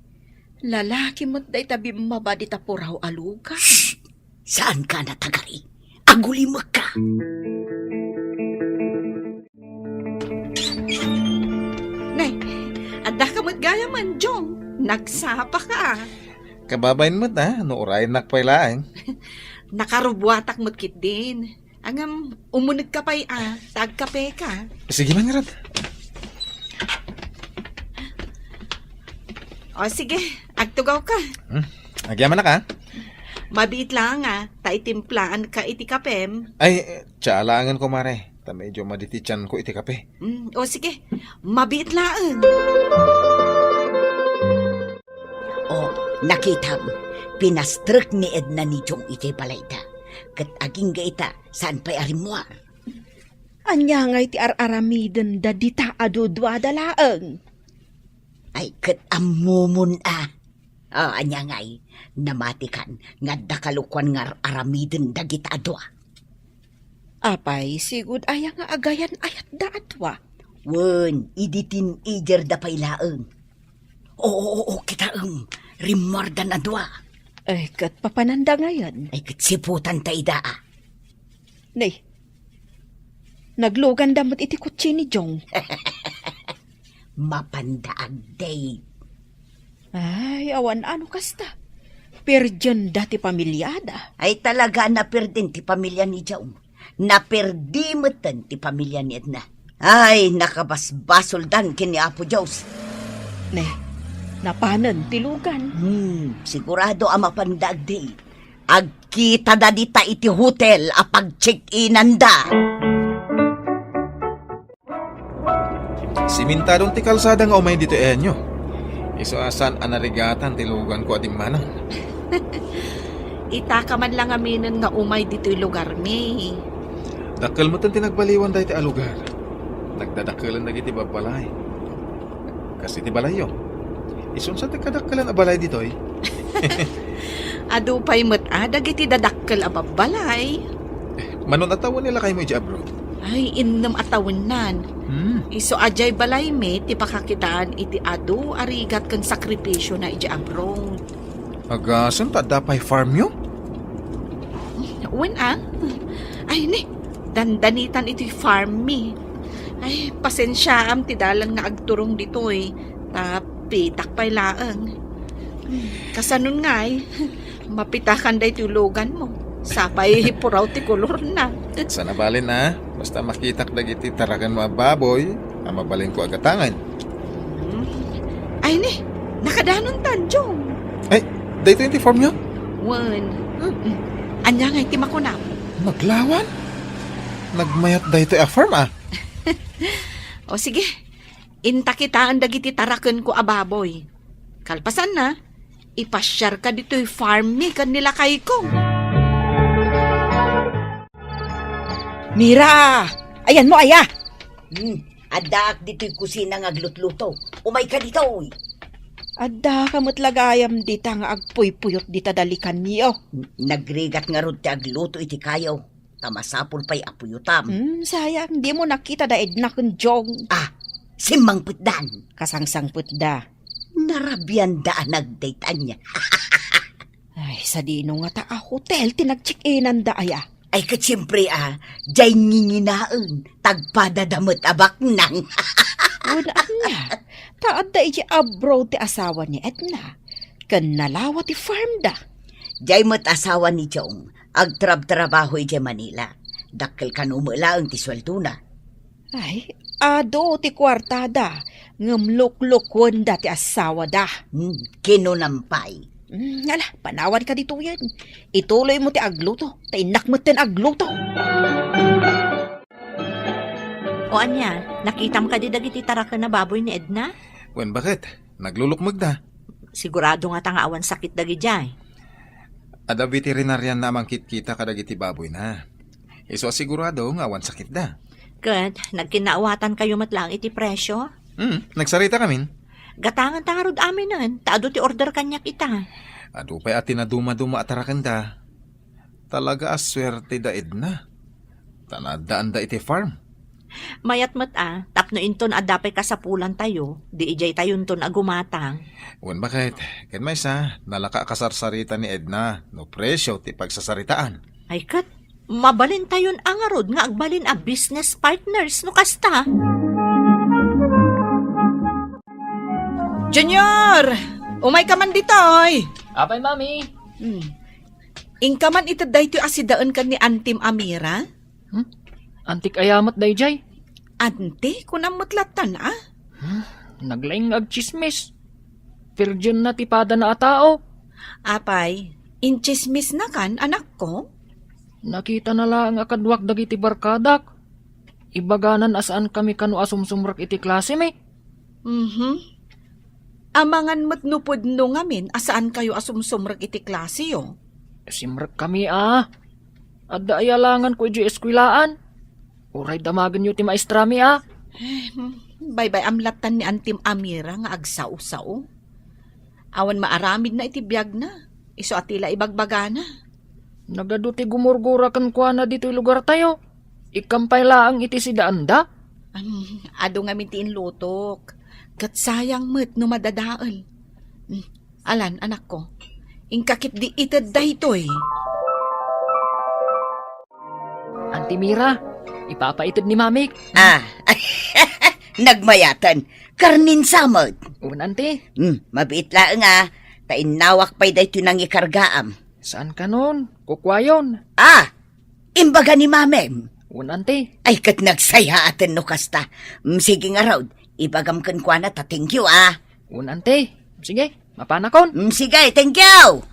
Speaker 1: lalaki mo't day tabi mabadi tapuraw alugan.
Speaker 6: Shh! Saan ka natagari? Agulimag ka.
Speaker 1: Nay, ada ka mo't gaya man, Jong. Nagsapa ka.
Speaker 5: Kababain mo na, no orayin nakpailaeng.
Speaker 1: Nakarubwatak mo't kit din. Angam, umunag ka pa'y tagkape ka.
Speaker 5: Sige man, Rad.
Speaker 1: O sige, agtugaw ka.
Speaker 5: Agyaman na ka.
Speaker 1: Mabiit lang taitimplaan ka iti kapem.
Speaker 5: Ay, tsalangan ko, Mare. Ta medyo maditityan ko iti kape.
Speaker 1: O sige, mabiit lang.
Speaker 6: O, nakitam, pinastrek ni Edna ni Jong iti palayda. Kat aging gaita, saan pa'y arimwa?
Speaker 1: Anya nga iti ar-aramiden da dita adudwa dalaeng.
Speaker 6: Ay, kat amumun anya ngay, namatikan, nga dakalukwan nga aramiden da gita adwa.
Speaker 1: Apay, sigud aya nga agayan ayat da atwa.
Speaker 6: Wen, iditin ider da pailaeng. Oo, kitaeng, rimwardan adwa.
Speaker 1: Ay, kat papananda ngayon.
Speaker 6: Ay, kat siputan ta ida.
Speaker 1: Nay, naglugan damot iti kutsi ni Jong.
Speaker 6: Mapandaag day.
Speaker 1: Ay, awan ano kasta. Perdiyan dati pamilyada.
Speaker 6: Ay talaga naperdin ti pamilya ni Jaum. Naperdi matan ti pamilya ni Edna. Ay, nakabasbasol dan kini Apo Diyos.
Speaker 1: Ne, napanan tilugan.
Speaker 6: Sigurado ang mapandag di. Agkita da dita iti hotel apag check-inan da.
Speaker 5: Simintadong ti kalsada nga umay dito enyo. Iso asan anarigatan tilugan ko ating manang.
Speaker 3: Ita ka man lang aminin nga umay dito'y lugar mi.
Speaker 5: Dakkel mo tan tinagbaliwan dahi ti alugar. Nagdadakkelan na ti babalay. Kasi ti balayo. Isun sa ti kadakkelan a balay ditoy.
Speaker 3: Adu pa'y matad, iti dadakkel a babalay.
Speaker 5: Manon atawan nila kay mo iti abroad.
Speaker 3: Ay, innam atawin nan. Iso ajay balay mi, ti pakakitaan iti adu, arigat kan sakripisyo na iti abroad.
Speaker 5: Agasan ta dapay farm yo?
Speaker 3: Wen Ay, ni, dandanitan iti farm mi. Ay, pasensya am ti dalang na agturong ditoy. Tapi, takpay laang. Kasanon nga mapitakan day tulugan mo. Sapay hipuraw ti kolor na.
Speaker 5: Sana balin na. Basta makitak dagiti taragan mo a baboy, mabalin ko agatangan.
Speaker 3: Ay, ni, nakadanon tanjong.
Speaker 5: Ay, dito yung ti farm yo?
Speaker 3: Wen. Anya nga iti makunam.
Speaker 5: Naglawan? Nagmayat dito a farm
Speaker 3: O sige, inta kita ang dagiti tarakan ko ababoy. Kalpasan na, ipasyar ka dito'y farm ni kanila kay ko.
Speaker 1: Mira! Ayan mo, aya!
Speaker 6: Adaak dito'y kusina nga glutluto. Umay ka dito, uy.
Speaker 1: Adda kamutlagayam dita nga agpuy-puyot dita dalikan niyo.
Speaker 6: Nagrigat nga rod ti agluto iti kayaw. Tamasapul pa'y apuyutam.
Speaker 1: Sayang, di mo nakita da Edna kun jong.
Speaker 6: Simang putdan.
Speaker 1: Kasangsangput da.
Speaker 6: Narabyan da nagdaytan niya.
Speaker 1: Ay, sa dino nga ta hotel, tinag-check-inan da aya.
Speaker 6: Ay katsiyempre jay nginginaan. Tagpadadamot abak nang.
Speaker 1: Unaan niya, taad da iti abroad ti asawa ni Edna. Kan nalawa ti farm da.
Speaker 6: Jay mo't asawa ni Jong. Agtrab-trabaho iti Manila. Dakkel kanumula ang ti sweldo na.
Speaker 1: Ay, ado ti kwartada. Ngamlok-lokwan da ti asawa da.
Speaker 6: Kinunampay.
Speaker 1: Ala, panawan ka dito yan. Ituloy mo ti agluto. Tainak mo tin agluto.
Speaker 3: O anya, nakitam ka di dagiti tarakan na baboy ni Edna?
Speaker 5: Wen, bakit? Naglulukmag da.
Speaker 3: Sigurado nga tanga awan sakit dagi jay.
Speaker 5: Ada veterinaryan na mangkit-kita kadagiti baboy na. Iso asigurado nga awan sakit da.
Speaker 3: Kat, nagkinaawatan kayo matlang iti presyo?
Speaker 5: Nagsarita kamin.
Speaker 3: Gatangan tangarod amin nun. Taado ti order kanya kita.
Speaker 5: Adu pa'y atin na duma-duma atarakan da. Talaga aswerte da Edna. Tanadaan da iti farm.
Speaker 3: Mayat tapno inton adapay kasapulan tayo, di ijay tayon ton agumatang.
Speaker 5: Wen, bakit? Ken may sa nalaka kasarsarita ni Edna. No presyo ti pagsasaritaan.
Speaker 3: Ay kat, mabalin tayon angarod nga agbalin a business partners no kasta.
Speaker 1: Junior! Umay ka man ditoy!
Speaker 9: Apay, mami.
Speaker 3: Ingka man itaday ti asidaan ka ni Antim Amira?
Speaker 9: Antik ayamat dayjay.
Speaker 3: Ante, kunamutlatan
Speaker 9: Naglaing ag chismis. Virgin na tipada na atao.
Speaker 3: Apay, inchismis na kan, anak ko?
Speaker 9: Nakita na lang akadwak dagiti barkadak. Ibaganan asaan kami kanu asumsumrak iti klase me.
Speaker 3: Amangan matnupod no ngamin, asaan kayo asumsumrak iti klase yo?
Speaker 9: Simrak kami Adda ayalangan ko iti eskwilaan. Uray damagan nyo ti maestrami
Speaker 3: Bye-bye amlatan ni Antim Amira nga agsaw-saw. Awan maaramid na iti biyag na. Iso atila ibagbagana.
Speaker 9: Nagado ti gumurgura kan kuana dito lugar tayo. Ikampay laang iti sidaanda.
Speaker 3: Ado nga mitiin lutok. Kat sayang met no madadaal. Alan, anak ko. Ingkakit di itad dahitoy.
Speaker 9: Auntie Mira, ipapaitid ni Mamik.
Speaker 6: Nagmayatan. karnin samot.
Speaker 9: Unante,
Speaker 6: Mabiit lang nga, tainawak pa'y dahito nang ikargaam.
Speaker 9: saan ka nun? Kukwayon.
Speaker 6: Imbaga ni mamem.
Speaker 9: Unante,
Speaker 6: Ay, kat nagsaya atin no kasta. Sige nga raw, ibagam kan kwa na ta, thank you
Speaker 9: unante. Sige, mapanakon.
Speaker 6: Sige, thank you!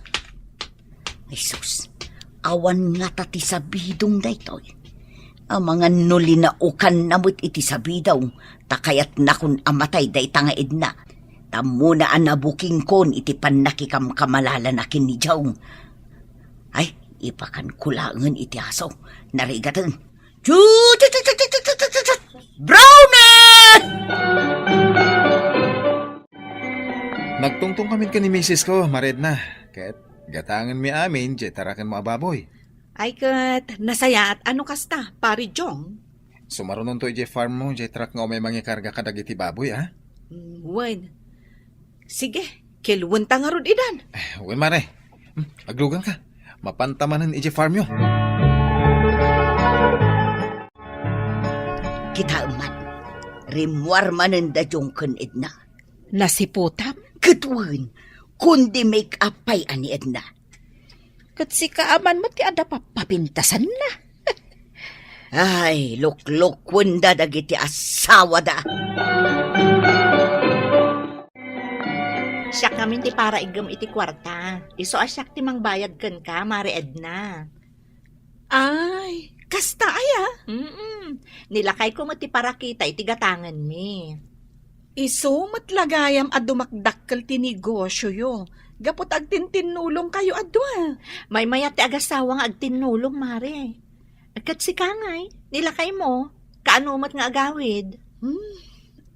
Speaker 6: Ay sus, awan nga tati sabidong daytoy. Ang mga nuli na ukan namut iti sabidaw, takayat na kun amatay day tanga edna. Tamuna an nabuking kon iti panakikam kamalala na kinidyaw. Ay, ipakan kulangan iti aso. Narigatan. Brownie!
Speaker 5: Nagtungtong kami ka ni misis ko, mared na. Kahit gatangan mi amin, di tarakan mo ababoy.
Speaker 3: Ay kat, nasaya at ano kasta, pari Jong?
Speaker 5: Sumarunon to ije farm mo, di tarak nga may mga karga kadag iti baboy, ha?
Speaker 3: Wen. Sige, kilwun ta nga rod idan.
Speaker 5: Uy, mare. Aglugan ka. Mapantamanan ije farm yo.
Speaker 6: Kita man, rimwar manen da jong kun edna.
Speaker 1: Nasiputam?
Speaker 6: Katwan, kundi make up pa'y ani edna.
Speaker 1: Kat si kaaman mo ti ada papapintasan na.
Speaker 6: Ay, lukluk wanda dagiti asawa da.
Speaker 3: Siya kami ti para igam iti kwarta. Iso asyak ti mangbayad kan ka, Mari Edna. Ay, kasta aya. Nilakay ko mo ti para kita iti gatangan mi.
Speaker 10: Iso matlagayam at dumakdakkel ti negosyo yo. Gapot agtintinulong kayo adwa.
Speaker 3: May mayat ti agasawa nga agtinulong, Mare. Agkat si Kangay, nilakay mo, kaanumat nga agawid.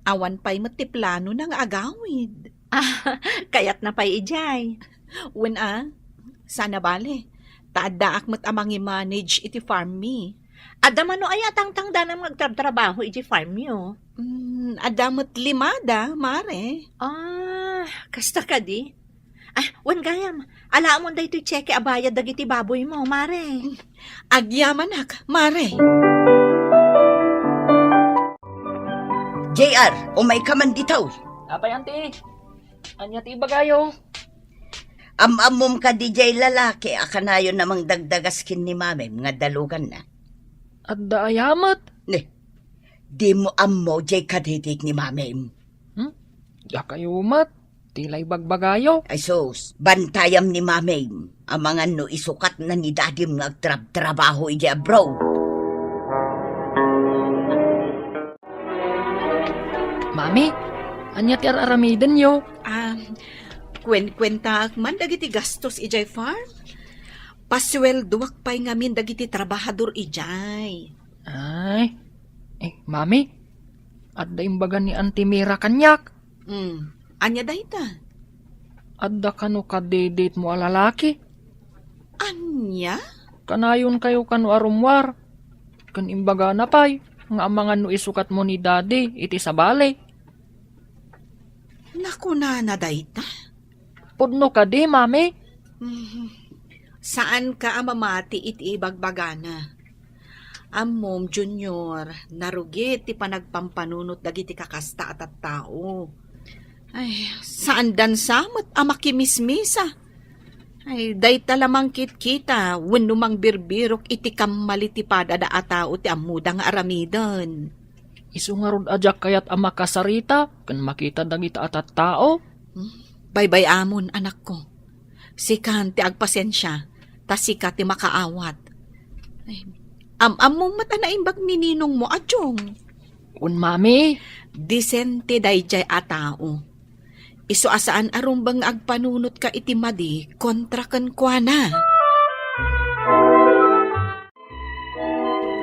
Speaker 10: Awan pa'y matiplano ng agawid.
Speaker 3: Kayat na pa'y ijay.
Speaker 10: Wen sana bale. Taadaak mat amang i-manage iti farm mi.
Speaker 3: Adamano ay atang danang magtrabaho iti farm yo.
Speaker 10: Adamat limada, mare.
Speaker 3: Kasta ka di? Wan gayam, alaamon da ito'y cheque abayad dagiti baboy mo, Mare.
Speaker 10: Agyamanak, mare.
Speaker 6: JR, umay ka man ditaw.
Speaker 9: Apay, ante. Anya ti bagayo.
Speaker 6: Amamom ka DJ lalaki, akanayon namang dagdagas kin ni mamem, nga dalugan na.
Speaker 9: Adda ayamat.
Speaker 6: Di mo ammo, jay kadidik ni mamem.
Speaker 9: Da kayo mat. Tilay bagbagayo.
Speaker 6: Ay sus, bantayam ni mamem. Ang mga no isukat na ni dadim nagtrabaho ija bro.
Speaker 9: Mami, anya ti aramidan yo.
Speaker 10: Kwen-kwenta man dagiti gastos ijay farm. Paswelduak pa'y ngamin dagiti trabahador ijay.
Speaker 9: Ay, mami, adda imbaga ni Auntie Mira kanyak.
Speaker 10: Anya dayta?
Speaker 9: Adda kano kadedate mo alalaki.
Speaker 10: Anya?
Speaker 9: Kanayon kayo kano arumwar. Kan imbaga na pay, nga amangan no isukat mo ni daddy, iti sa bale.
Speaker 10: Naku na dayta?
Speaker 9: Pudno ka di, mami.
Speaker 10: Saan ka amamati iti ibagbagana? Amom, Junior, narugit ti panagpampanunot dagiti kakasta at tao. Ay, saan dan samot amakimismisa? Ay, dayta lamang kita, wenno mang birbirok iti kamalitipad ada atao ti amuda nga aramidon.
Speaker 9: Isu nga rod ajak kayat ama kasarita, kan makita dagita atat tao.
Speaker 10: Baybay amon, anak ko. Sikan ti agpasensya, tasika ti makaawat. Ay, amom mata na imbag mininong mo, adyong.
Speaker 9: Mami.
Speaker 10: Disente dayjay atao. Isu asaan arumbang agpanunot ka iti madi kontra kan kuana.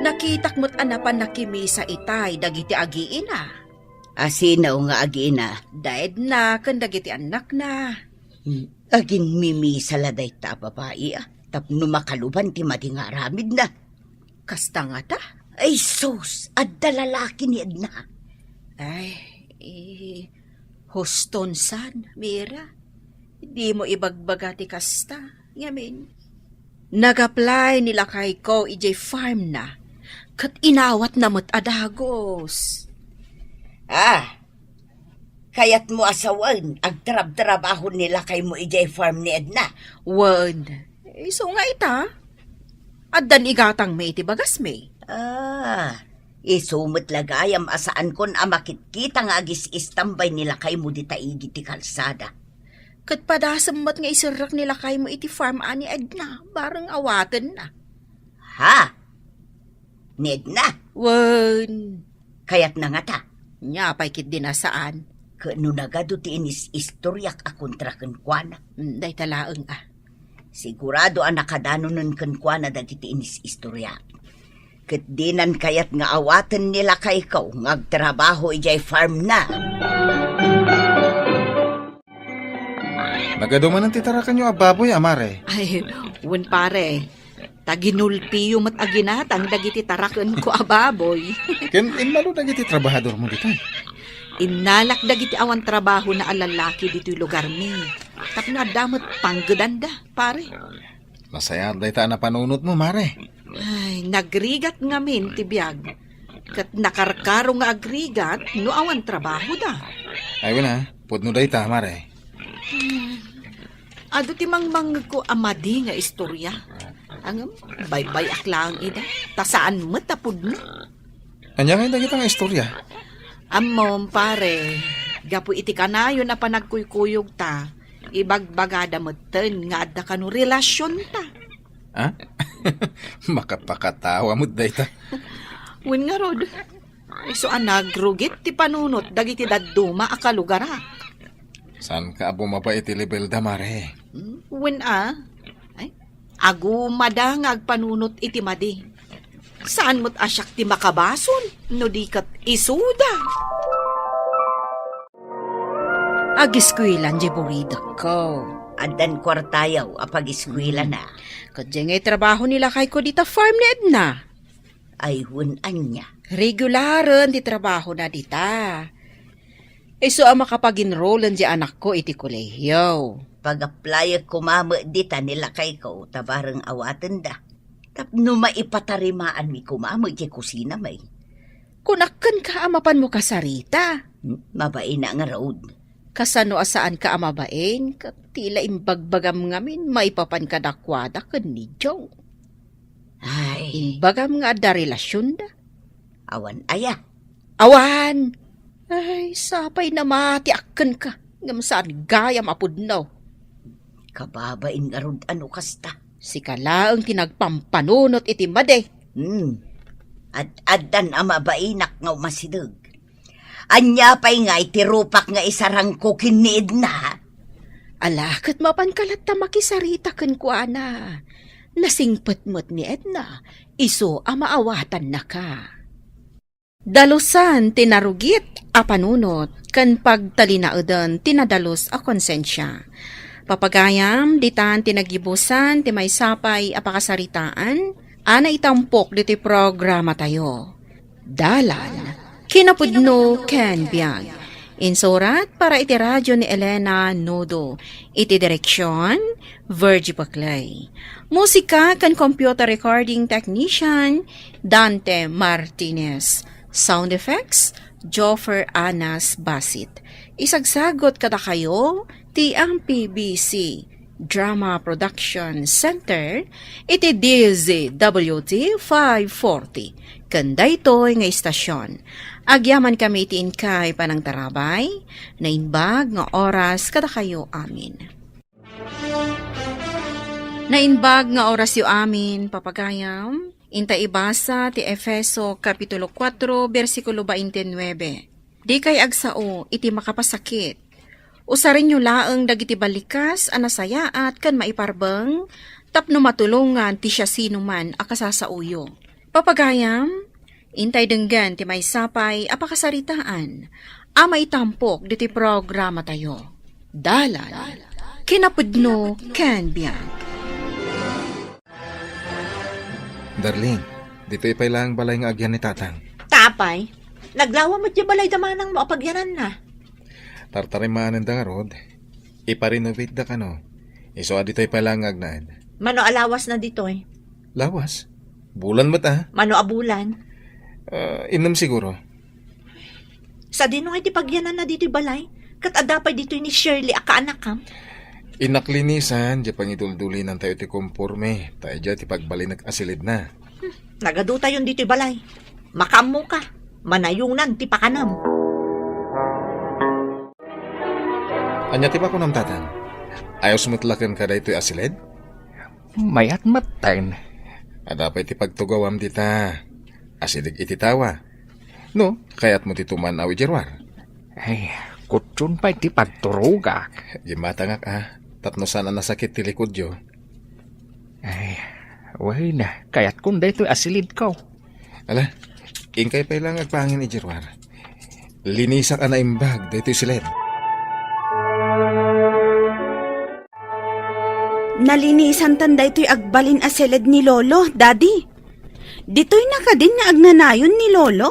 Speaker 1: Nakitak mo't anapan nakimisa itay dagiti agiina.
Speaker 6: Asinaw nga agina.
Speaker 1: Daed na kan dagiti anak na.
Speaker 6: Agin mimisa la dayta babae tapno makaluban ti madi nga aramid na.
Speaker 1: Kasta nga ta?
Speaker 6: Ay sus, adda lalaki ni Edna.
Speaker 1: Ay, huston san, Mira. Di mo ibagbaga ti kasta, yamin. Nag-apply nila kay ko ijay farm na. Kat inawat na mo't adagos.
Speaker 6: Kayat mo asawan, agtrab-trabaho nila kay mo ijay farm ni Edna.
Speaker 1: Wan. Iso nga ita. Addan igatang may iti bagas may.
Speaker 6: Isumot lagayam asaan kon makikita nga agis istambay nila kay mo di taigi ti kalsada.
Speaker 1: Kat padasammat nga isirak nila kay mo iti farm ani Edna. Barang awatan na.
Speaker 6: Ha? Ni Edna?
Speaker 1: Wan.
Speaker 6: Kayat na nga ta.
Speaker 1: Nya pay kit din saan.
Speaker 6: Kano nagado ti inis istoryak a kontra kenkwana.
Speaker 1: Day talaang
Speaker 6: Sigurado ang nakadanunan kenkwana dagiti inis istoryak. Ket dinan kayat nga awatan nila kay ikaw ngagtrabaho ijay farm na.
Speaker 5: Nagaduman ang titarakan nyo ababoy, amare.
Speaker 10: Ay, wen pare. Taginulpi yung mataginatang dagiti taraken ko ababoy.
Speaker 5: Ken inmalo dagiti trabahador mo dito.
Speaker 10: Inalak dagiti awan trabaho na alalaki dito lugar mi. Tapno adamot panggedanda, pare.
Speaker 5: Masaya day ta na panunot mo, mare.
Speaker 10: Ay, nagrigat ngamin ti biyag. Kat nakarkaro nga agrigat, no awan trabaho da.
Speaker 5: Ay, wala. Pudno day ta, mare.
Speaker 10: Ado ti mangmang ko amadi nga istorya. Ang baybay aklang ida. Tasaan mo tapod na.
Speaker 5: Anya ngayon dagiti nga istorya.
Speaker 10: Amom, pare. Gapo iti kanayo na panagkuykuyog ta. Ibagbagada mo ten nga adda kanu relasyon ta.
Speaker 5: Ha? Makapakatawa mo day ta.
Speaker 10: Wen nga rod. So nagrugit ti panunot dagiti dadduma a kalugara.
Speaker 5: San ka bumaba iti level da, mare?
Speaker 10: Wen ay, agumada nga agpanunot iti madi. Saan mo't asyak ti makabason no di kat isuda.
Speaker 1: Agiskwilan di burida ko.
Speaker 6: Addan kwartayaw apag eskwela na.
Speaker 1: Kadya nga'y trabaho nila kay ko dita farm ni Edna.
Speaker 6: Ay anya.
Speaker 1: Regularan di trabaho na dita. Iso ang makapag-enrollan di anak ko iti kolehiyo.
Speaker 6: Pag-apply kumama dita nila kay ko tabarang awatan da. Tapno maipatarimaan mi kumama iti kusina may.
Speaker 1: Kunakan ka amapan mo kasarita.
Speaker 6: Mabain na nga road.
Speaker 1: Kasano asaan ka amabain, tila imbagbagam ngamin, maipapan ka dakwada kan ni Joe.
Speaker 6: Ay,
Speaker 1: Imbagam nga da relasyon da.
Speaker 6: awan aya.
Speaker 1: Awan! Ay, sapay na mati akken ka. Ngam saan gayam apudnaw.
Speaker 6: Kababain nga rod ano kasta.
Speaker 1: Si kalaang tinagpampanunot iti made.
Speaker 6: At addan amabainak nga umasidog. Anya pa'y nga itirupak nga isarang kukin ni Edna.
Speaker 1: Alakat mapankalat ta makisarita ken kuana. Nasingpet mo't ni Edna, iso amaawatan na ka. Dalusan tinarugit a panunot, kan pagtalinaedan tinadalos a konsensya. Papagayam, ditan tinagibusan, ti may sapay apakasaritaan, ana itampok diti programa tayo. Dalan, kinapudno ken biag. Insurat para iti radyo ni Elena Nodo. Iti direksyon, Virgie Baclay. Musika kan computer recording technician, Dante Martinez. Sound effects, Joffer Anas Basit. Isagsagot kada kayo, ti ang PBC Drama Production Center, iti DZWT 540. Kanda ito'y nga istasyon. Agyaman kami itiin kay panang tarabay, na inbag nga oras kada kayo amin. Nainbag nga oras yu amin, papagayam, inta ibasa ti Efeso Kapitulo 4, versikulo 29. Di kay agsao iti makapasakit. Usarin nyo laeng dagiti balikas anasayaat kan maiparbeng, tapno matulungan ti siya sino man akasasauyo. Papagayam, intay denggan ti may sapay apakasaritaan, amay tampok diti programa tayo. Dalan, kinapudno ken biag.
Speaker 5: Darling, dito ipay lang balay nga agyan ni tatang.
Speaker 3: Tapay, naglawa mo't yung balay damanang mo apagyanan na.
Speaker 5: Tartarimanan da nga rod. Iparenovate da ka no. Iso dito ipay lang agnaad.
Speaker 3: Mano alawas na dito eh.
Speaker 5: Lawas. Bulan mo ta.
Speaker 3: Mano abulan.
Speaker 5: Inom siguro.
Speaker 3: Sa dino nga iti pagyanan na dito balay. Kat adapay dito ni Shirley aka anak kam.
Speaker 5: Inaklinisan, di pangidul-duli ng tayo ti komporme. Tayo di pagbalin nag-asilid na.
Speaker 3: Nagaduta yun dito balay. Makamo ka. Manayunan ti pakanam.
Speaker 5: Anya ti pa ko ng tatang. Ayaw sumutlakan ka da ito'y asilid?
Speaker 2: Mayat matan.
Speaker 5: Adapay ti pagtugawam dita. Asilig ititawa. No, kaya't mo ti tumanaw ijerwar.
Speaker 2: Ay, kutsun pa iti pagturuga.
Speaker 5: Gimatangak Tapno sana nasakit ti likod yo.
Speaker 2: Ay, way na. Kaya't kung da ito'y asilid ko.
Speaker 5: Ala, ingkay pa lang agpangin ijerwar. Linisak na imbag da ito'y silid.
Speaker 10: Nalinisan tanda ito'y agbalin aseled ni Lolo, Daddy. Dito'y nakadin nga agnanayon ni Lolo.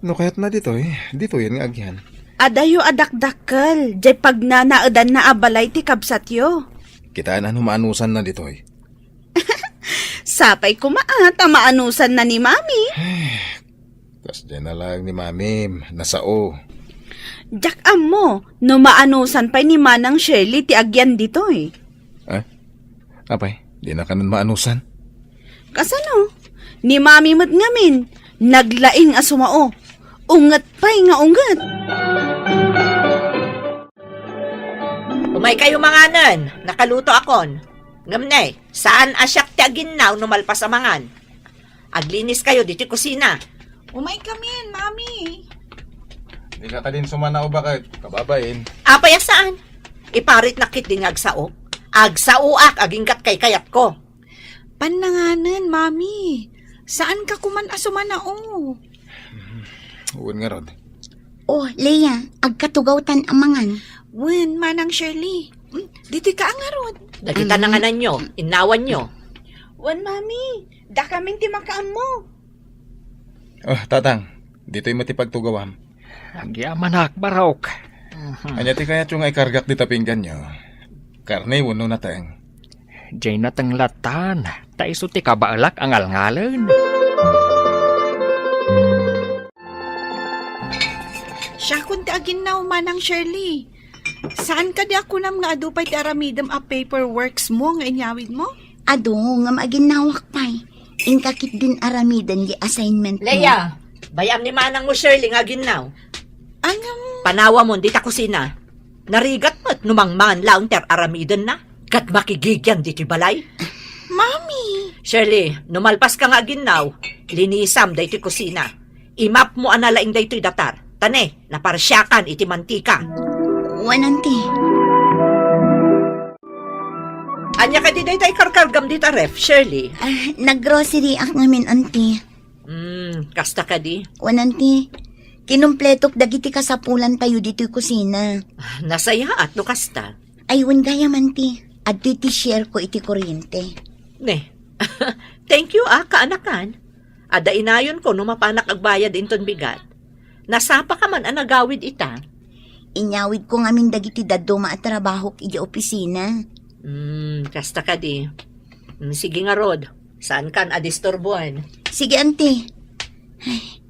Speaker 5: No kayat na dito Dito yan nga agyan.
Speaker 10: Adayo adakdakkel, jay pag nanaadan na abalay ti kabsatyo.
Speaker 5: Kitaan maanusan na dito
Speaker 10: Sapay kumaat, maanusan na ni Mami.
Speaker 5: Tas dyan na lang ni Mamim, nasao.
Speaker 10: Jak mo, no maanusan pa ni Manang Shirley ti agyan dito'y.
Speaker 5: Apay, di na kanon maanusan.
Speaker 10: Kasano? Ni Mami mo't ngamin, naglaing asumao. Ungat pa'y nga ungat.
Speaker 3: Umay kayo manganan. Nakaluto akon. Ngamnay, saan asyak ti aginaw numalpas amangan? Aglinis kayo dito kusina.
Speaker 10: Umay kami, Mami.
Speaker 5: Di ka din sumanaw bakit? Kababain.
Speaker 3: Apay saan? Iparit nakit din agsao. Agsauak agingkat kay kayat ko.
Speaker 10: Pananganan, Mami. Saan ka kuman asumanao?
Speaker 5: Uwan nga rod.
Speaker 6: Oh, Leia, agkatugawtan amangan.
Speaker 10: Wen, Manang Shirley. Dito ka ang arod.
Speaker 3: Dagita nanganan nyo, inawan nyo.
Speaker 10: Wen, Mami. Da kaming timakaan mo.
Speaker 5: Tatang, dito'y matipagtugawam.
Speaker 2: Agyaman akbarok.
Speaker 5: Anya ti kayat yung ay kargak di tapinggan nyo. Karne, wano na tayong.
Speaker 2: Jay natang latan. Taiso ti kabaalak ang alngalan.
Speaker 10: Siya kung aginaw, Manang Shirley. Saan ka di ako nam nga adupay ti aramidam a paperworks mo nga inyawid mo?
Speaker 6: Ado, nga maginawak pa'y. Inkakit din aramidan di assignment mo.
Speaker 3: Leia, bayam ni Manang mo Shirley nga ginaw. Panawa mo, di ta kusina. Narigat mo't numangman laong ter aramidan na. Kat makigigyan dito balay.
Speaker 10: Mami!
Speaker 3: Shirley, numalpas ka nga ginaw. Linisam dito kusina. Imap mo analaing dito datar. Tane, naparsyakan iti mantika.
Speaker 6: Wananti.
Speaker 3: Anya ka di tayo karkargam dito ref, Shirley.
Speaker 6: Nag-grocery ak ngamin, auntie.
Speaker 3: Kasta ka di.
Speaker 6: Wananti. Kinumpletok dagiti kasapulan tayo dito'y kusina.
Speaker 3: Nasaya at no kasta.
Speaker 6: Aywan gaya manti. At iti share ko iti kuryente.
Speaker 3: Ne, thank you kaanakan. Ada inayon ko no mapanak agbayad inton bigat. Nasapa ka man anagawid ita.
Speaker 6: Inyawid ko ngamin dagiti daduma at trabahok iti opisina.
Speaker 3: Kasta ka di. Sige nga Rod, saan kan adistorbuan?
Speaker 6: Sige, auntie. Ay,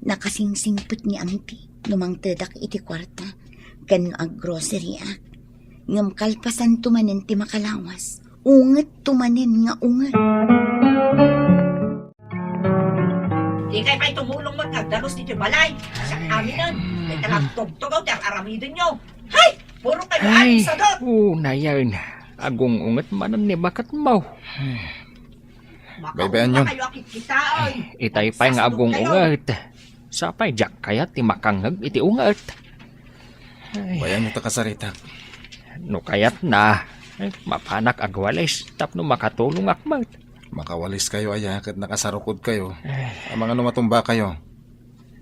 Speaker 6: nakasingsingput ni auntie. Lumang tedak iti kwarta. Gano ag grocery Ngam kalpasan tumanen ti makalawas. Unget tumanen nga unget.
Speaker 3: Di kay pa'y tumulong mo nagdalos dito balay. Sa aminan, may talagtog-tugaw ti aramidin nyo. Hay! Puro kayo
Speaker 2: Ay,
Speaker 3: sa dot!
Speaker 2: na yan. Agong ungat manan ni bakat mo.
Speaker 5: Baybayan yun.
Speaker 3: Kayo akit kita, oy.
Speaker 2: Itay pa'y nga agong ungat. Sapay jak kaya ti makangag iti ungat. Ay,
Speaker 5: Bayan mo ta kasarita.
Speaker 2: no kayat na. Ay, mapanak agwalis. Tapno makatulong akmat.
Speaker 5: Makawalis kayo kat nakasarukod kayo. Ang mga numatumba kayo.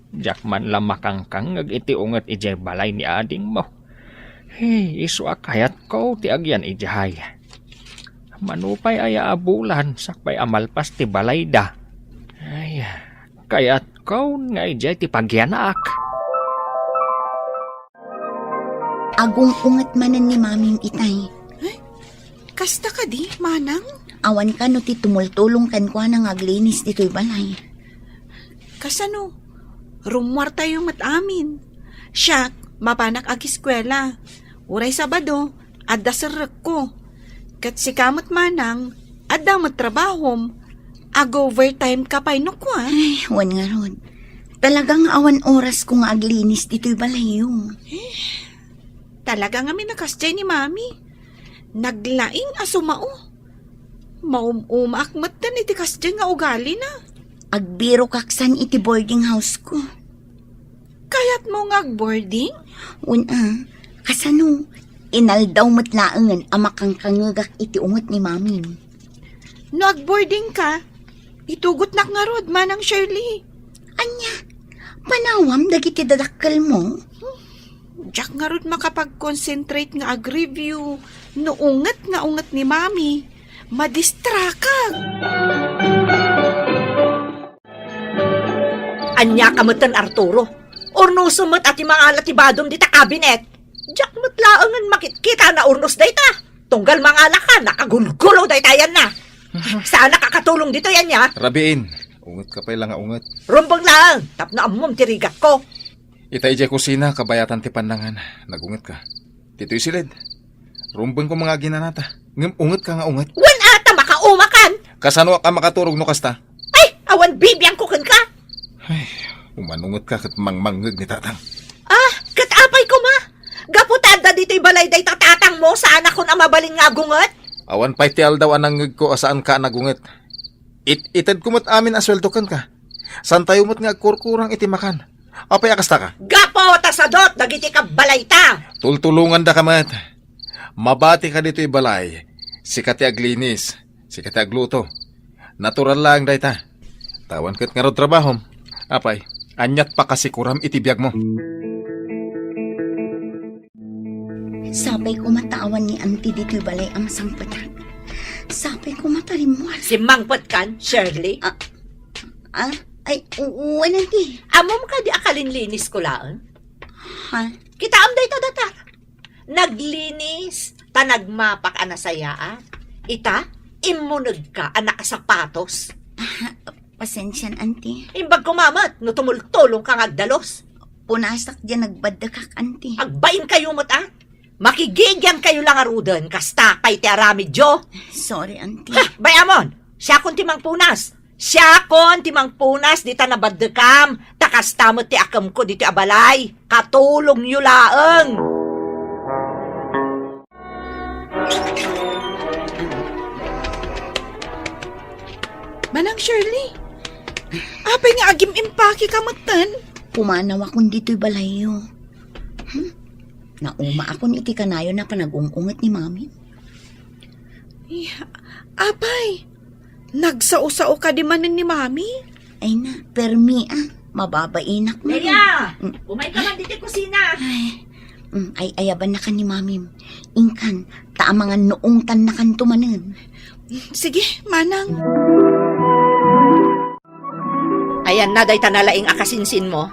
Speaker 2: Jak man lang makangkangag iti ungat ijay balay ni ading mo. Hey, iso akayat ko ti agyan ijay. Manupay aya abulan sakpay amalpas ti balay da. Ay, kayat ko nga ijay ti pagyanak.
Speaker 6: Agong unget manen ni maming itay.
Speaker 10: Kasta ka di, Manang?
Speaker 6: Awan ka no ti tumultulong kan kwa nang aglinis dito'y balay.
Speaker 10: Kasano? Rumwar tayo mat amin. Siya, mapanak ag eskwela. Uray Sabado, adda sarek ko. Kat si kamot manang, adda mo trabahom. Ag overtime ka pa ko
Speaker 6: Ay, wan nga ron. Talagang awan oras ko nga aglinis dito'y balayo.
Speaker 10: Talaga nga minakasjay ni mami. Naglaing asumao. Maumakmat na iti kasjay nga ugali na.
Speaker 6: Agbiro kaksan iti boarding house ko.
Speaker 10: Kayat mo nga boarding?
Speaker 6: Una, kasano, inaldaw matlaangan amakang kangagak iti ungot ni mami.
Speaker 10: No ag-boarding ka, itugot nak nga rod manang Shirley.
Speaker 6: Anya, panawam dagiti dadakkel mo.
Speaker 10: Diyak nga rod makapag-concentrate nga ag-review. No ungat ni mami. Madistraka.
Speaker 3: Anya kamutan Arturo. Urno sumot at mga alatibadom dita kabinet. Diyak matlaangan makikita na urnos dayta. Tunggal mga alaka, nakagulgulo dayta yan na. Saan nakakatulong dito yan ya?
Speaker 5: Rabiin, unget ka pa lang nga unget.
Speaker 3: Rumbang lang, tap na amom tirigat ko.
Speaker 5: Itay dya kusina, kabayatan ti pandangan. Nagunget ka. Dito'y silid. Rumbang ko mga ginanata. Ngam unget ka nga unget.
Speaker 3: Wan ata makaumakan.
Speaker 5: Kasano ka makaturog no kasta?
Speaker 3: Ay, awan bibiyang kukan ka.
Speaker 5: Ay, umanungot ka kat mangmangag ni tatang.
Speaker 3: Ah, katapay ko ma. Gaputada dito'y balay day tatatang mo sa anak ko na mabaling nga gungat.
Speaker 5: Awan pa'y ti aldaw anang ko asaan ka nagunget. Itad kumot amin asweldo kan ka. San tayo mo't nga kurkurang iti makan. Apay akasta ka?
Speaker 3: Gapo tasadot, dagiti ka balay ta.
Speaker 5: Tultulungan da ka mat. Mabati ka dito'y balay. Sikati aglinis. Sikati agluto. Natural lang day ta. Tawan kat nga ro trabahom. Apay, anyat pa kasi kuram itibiyag mo.
Speaker 6: Sabay ko matawan ni auntie dito'y balay ang sangpatak. Sabay ko matarimwar.
Speaker 3: Si Mangpot kan, Shirley.
Speaker 6: Ay, uwan auntie.
Speaker 3: Amom ka di akalinlinis ko laan.
Speaker 6: Ha?
Speaker 3: Kita amday ta datar. Naglinis, tanagmapak anasayaan. Ita, imunag ka anak sapatos.
Speaker 6: Pasensyan auntie.
Speaker 3: Imbag kumamat, no tumultulong kang agdalos.
Speaker 6: Punasak dyan nagbadakak auntie.
Speaker 3: Agbain kayo mo't makigigyan kayo lang arudan, kasta pay ti aramidyo.
Speaker 6: Sorry auntie.
Speaker 3: Ha, bayamon, siya kon timang punas. Siya kon timang punas, di ta nabadekam. Takasta mo ti akam ko dito abalay. Katulong yu laeng.
Speaker 10: Manang Shirley, apay nga agim impaki kamutan.
Speaker 6: Pumanaw akong dito'y balayo. Nauma akong iti kanayo na panag-ungungat ni mami.
Speaker 10: Apay, nagsao-sao ka di manin ni mami?
Speaker 6: Ay na, permi mababainak mo.
Speaker 3: Leia, umay ka man dito kusina.
Speaker 6: Ay ayaban na ka ni mami. Ingkan, taamangan noong tan na kan tumanan.
Speaker 10: Sige, manang.
Speaker 3: Ayan na, day tanalaing akasinsin mo.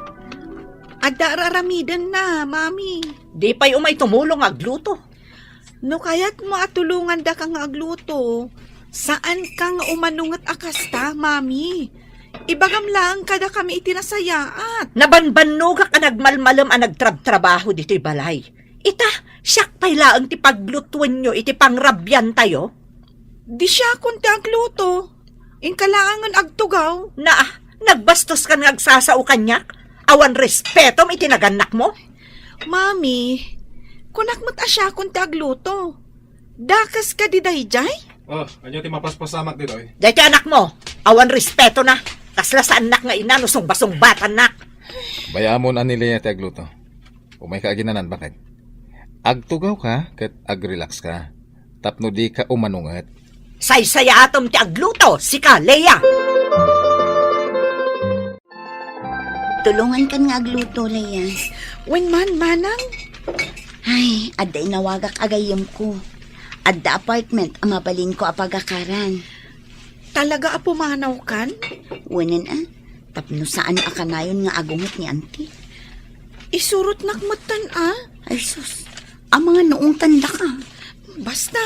Speaker 10: Adda raramidan na, mami.
Speaker 3: Di pa'y umay tumulong agluto.
Speaker 10: No kayat mo atulungan da kang agluto. Saan kang umanungat akasta, mami? Ibagam lang kada kami itinasayaat.
Speaker 3: Nabanbanog ka nagmalmalam ang nagtrab-trabaho dito'y balay. Ita, siyak pa'y laang ti paglutuan nyo iti pangrabyan tayo.
Speaker 10: Di siya kunti agluto. Ingkalaangan agtugaw.
Speaker 3: Nagbastos ka nga agsasao kanyak. Awan respetom itinaganak mo.
Speaker 10: Mami, kunakmat asya kunti agluto. Dakas ka di dayjay?
Speaker 5: Anyo ti mapaspasamak dito eh.
Speaker 3: Dahiti anak mo, awan respeto na. Kasla sa anak nga ina, no sumba-sumbat anak.
Speaker 5: Bayamon anili ti agluto. Umay ka aginanan bakit? Agtugaw ka, kat agrelax ka. Tapno di ka umanungat.
Speaker 3: Say-saya atom ti agluto, sika, Leia.
Speaker 6: Tulungan kan nga agluto, Leia.
Speaker 10: Wen man, manang?
Speaker 6: Ay, aday nawagak agayam ko. Adda apartment ang mabalin ko apagakaran.
Speaker 10: Talaga apumanaw kan?
Speaker 6: Wanan tapno saan akanayon nga agungot ni auntie.
Speaker 10: Isurot nakmatan
Speaker 6: Ay sus, ang mga noong tanda ka.
Speaker 10: Basta,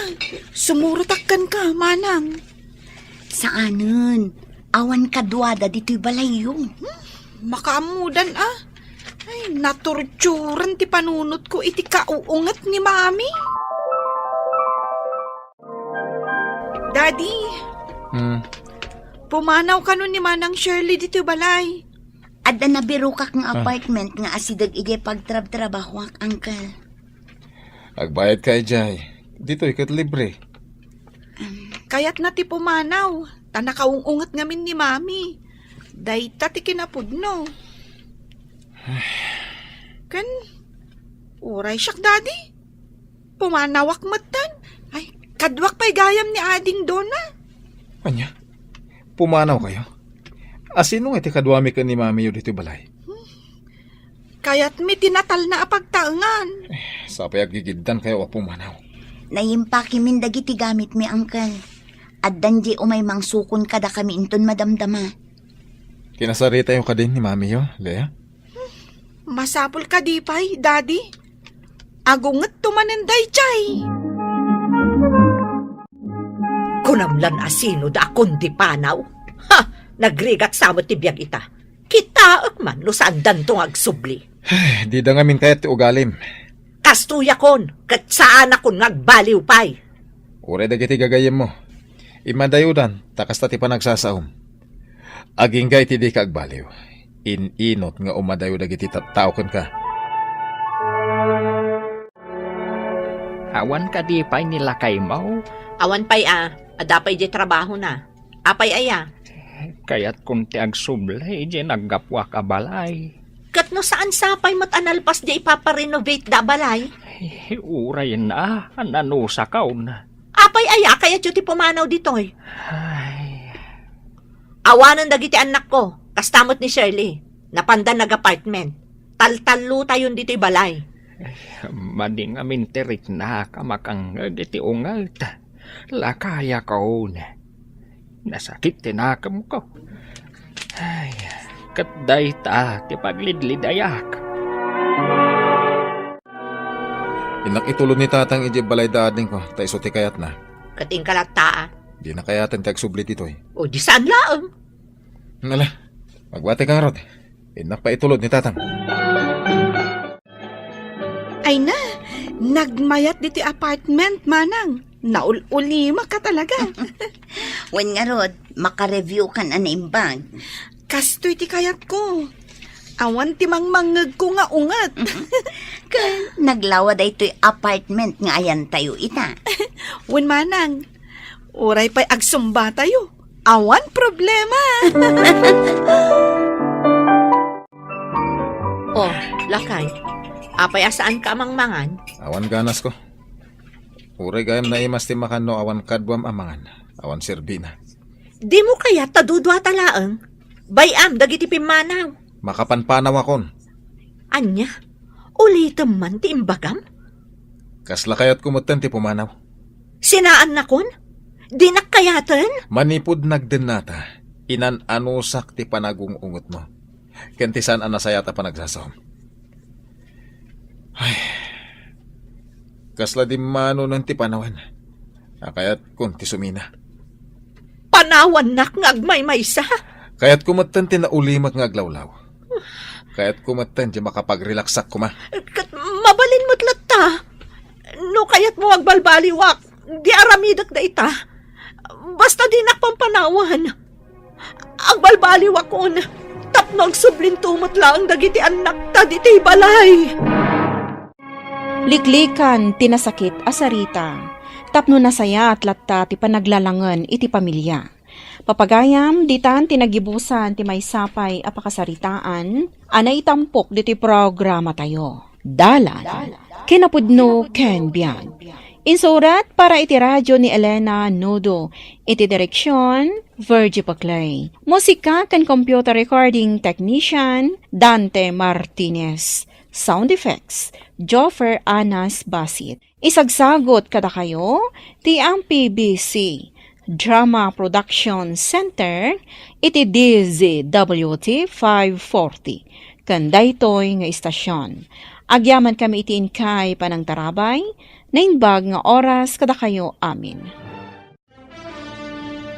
Speaker 10: sumurutakkan ka, manang.
Speaker 6: Saanon? Awan kadwada dito'y balayo.
Speaker 10: Makaamudan Ay, naturturan ti panunot ko iti kauungat ni Mami. Daddy, pumanaw ka nun ni Manang Shirley dito balay.
Speaker 6: Adda na biro kak ng apartment nga asidag ije pagtrab-trabaho ak, uncle.
Speaker 5: Agbayad ka, Jay. Dito, ikat libre.
Speaker 10: Kaya't na ti pumanaw. Tanakaungat ngamin ni Mami. Dayta ti kinapudno. Kan, uray siyak, Daddy. Pumanawak matan. Ay, kadwak pa'y gayam ni Ading Dona.
Speaker 5: Anya? Pumanaw kayo? Asino nga iti kadwami ka ni Mami yo dito balay?
Speaker 10: Kaya't may tinatal na apagtaangan.
Speaker 5: Sapay agigiddan kayo o pumanaw.
Speaker 6: Nayimpaki min dagiti gamit mi, uncle. Addan di umay mangsukon kada kami inton madamdama.
Speaker 5: Kinasarita yung kadin ni Mami yo, Lea?
Speaker 10: Masapol ka di pa'y, Daddy. Agungat tumanenday, Chay.
Speaker 3: Kunamlan asino da akong di panaw. Ha! Nagrigat samot ti biyag ita. Kita man no saan dantong agsubli.
Speaker 5: Di da ngamin kayat ti ugalim.
Speaker 3: Kastuya kon, kat saan akong ngagbaliw pay.
Speaker 5: Ure dagiti gagayem mo. Imadayudan, takas ti panagsasaom. Aging gay ti di ka agbaliw. Inot nga umadayo dagiti tao kon ka.
Speaker 2: Awan ka di pa'y nilakay mo.
Speaker 3: Awan pay adapay di trabaho na. Apay aya.
Speaker 2: Kaya't kung ti agsublay, di naggapwa ka balay.
Speaker 3: Kat no saan sapay matanalpas di ipaparenovate da balay.
Speaker 2: Uray na, nanusa ka na.
Speaker 3: Apay aya, kaya ti pumanaw ditoy.
Speaker 2: Ay,
Speaker 3: Awanan dagiti anak ko, kastamot ni Shirley. Napanda nag-apartment. Taltalo tayon dito'y balay.
Speaker 2: mading amin tirik na kamakang iti ungat. Lakaya ka na. Nasakit tinakam ko. Ay, katday ta, ti paglidlidayak.
Speaker 5: Inak itulod ni tatang ije balay dading ko, ta iso ti kayat na.
Speaker 3: Kating kalata.
Speaker 5: Di na kayatan ti agsubli ditoy.
Speaker 3: O di saan laang?
Speaker 5: Nala, magbate kang rod. Inak pa itulod ni tatang.
Speaker 10: Ay na, nagmayat diti apartment, Manang. Naululima ka talaga.
Speaker 6: When nga rod, makareview kan anaimbag.
Speaker 10: Kastoy ti kayat ko. Awan ti mangmangag ko nga ungat.
Speaker 6: Naglawa da ito'y apartment nga ayan tayo ita.
Speaker 10: Wen Manang, oray pa'y agsumba tayo. Awan problema.
Speaker 3: Oh, lakay. Apay asaan ka mangmangan?
Speaker 5: Awan ganas ko. Uray gayam na imas ti makano awan kadwam amangan. Awan serbina.
Speaker 3: Di mo kaya tadudwa talaang? Bayam, dagiti pimanaw.
Speaker 5: Makapanpanaw akon.
Speaker 3: Anya, ulitam man ti imbagam?
Speaker 5: Kasla kayat kumutan ti pumanaw.
Speaker 3: Sinaan na kon? Di nakayatan?
Speaker 5: Manipod nagden nata. Inan anusak ti panagungungot mo. Kentisan anasayata pa nagsasawam. Ay, kasla di mano ng ti panawan. Kayat kun ti sumina.
Speaker 3: Panawan nak ngagmay-maysa.
Speaker 5: Kayat kumatan ti naulimak nga aglawlaw. Kayat kumatan di makapag-relaxak kuma.
Speaker 3: Mabalin mo't latta. No kayat mo agbalbaliwak. Di aramidak da ita. Basta di nakpampanawan. Agbalbaliwak kon. Tapno agsublintumot lang dagiti anak ta diti balay.
Speaker 1: Liklikan tinasakit asarita. Tapno nasaya at latta ti panaglalangan iti pamilya. Papagayam, ditan tinagibusan ti may sapay apakasaritaan, anay tampok diti programa tayo. Dalan, kinapudno ken biyan. Insurat para iti radyo ni Elena Nodo, iti direksyon, Virgie Paclay. Musika ken computer recording technician, Dante Martinez. Sound effects, Joffer Anas Basit. Isagsagot kada kayo, ti ang PBC Drama Production Center, iti DZWT 540. Kandaytoy nga istasyon. Agyaman kami iti inkay panang tarabay, nainbag nga oras kada kayo amin.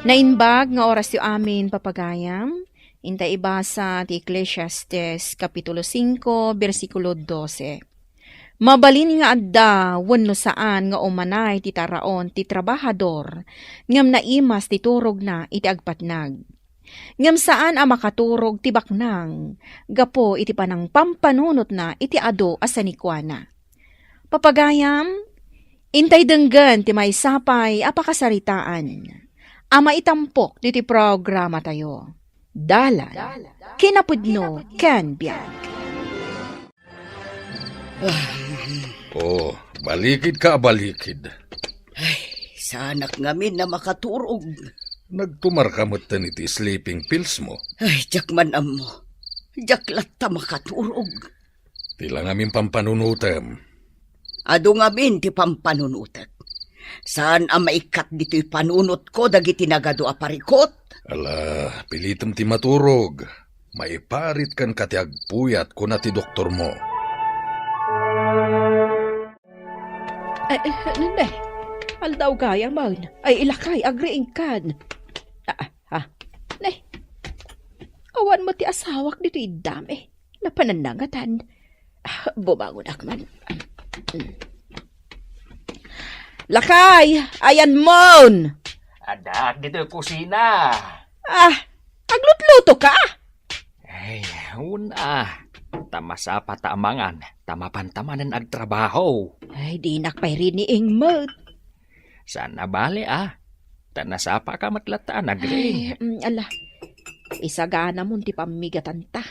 Speaker 1: Nainbag nga oras yu amin papagayam, Intay ibasa ti Ecclesiastes Kapitulo 5, versikulo 12. Mabalin nga adda, wenno saan nga umanay ti taraon ti trabahador, ngam naimas ti turog na iti agpatnag. Ngam saan a makaturog ti baknang, gapo iti panang pampanunot na iti ado asanikwana. Papagayam, intay denggan ti may sapay apakasaritaan. Ama itampok diti programa tayo. Dalan, kinapudno, ken biag.
Speaker 5: Oh, balikid ka, balikid.
Speaker 6: Sanak ngamin na makaturog.
Speaker 5: Nagtumar ka mo't iti sleeping pills mo.
Speaker 6: Ay, jakman mo. Jaklat ta makaturog.
Speaker 5: Tila ngamin pampanunutem.
Speaker 6: Ado ngamin ti pampanunutek. Saan ang maikat dito'y panunot ko dagiti nagado aparikot?
Speaker 5: Ala, pilitem ti maturog. Maiparit kan kati agpuyat ko na ti doktor mo.
Speaker 1: Nanay, aldaw kaya man. Ay ilakay, agriing kan. Nay, awan mo ti asawak dito idami. Napananangatan. Bumangon akman. Lakay, ayan mon!
Speaker 2: Adak dito yung kusina.
Speaker 1: Aglutluto ka?
Speaker 2: Ay, una. Tamasapa taamangan. Tamapantamanan agtrabaho.
Speaker 1: Ay, di nakpay rin ni Ingmot.
Speaker 2: Sana bale Tanasapa ka matlataan, agri.
Speaker 1: Ala, isagana mo ti pamigatan ta.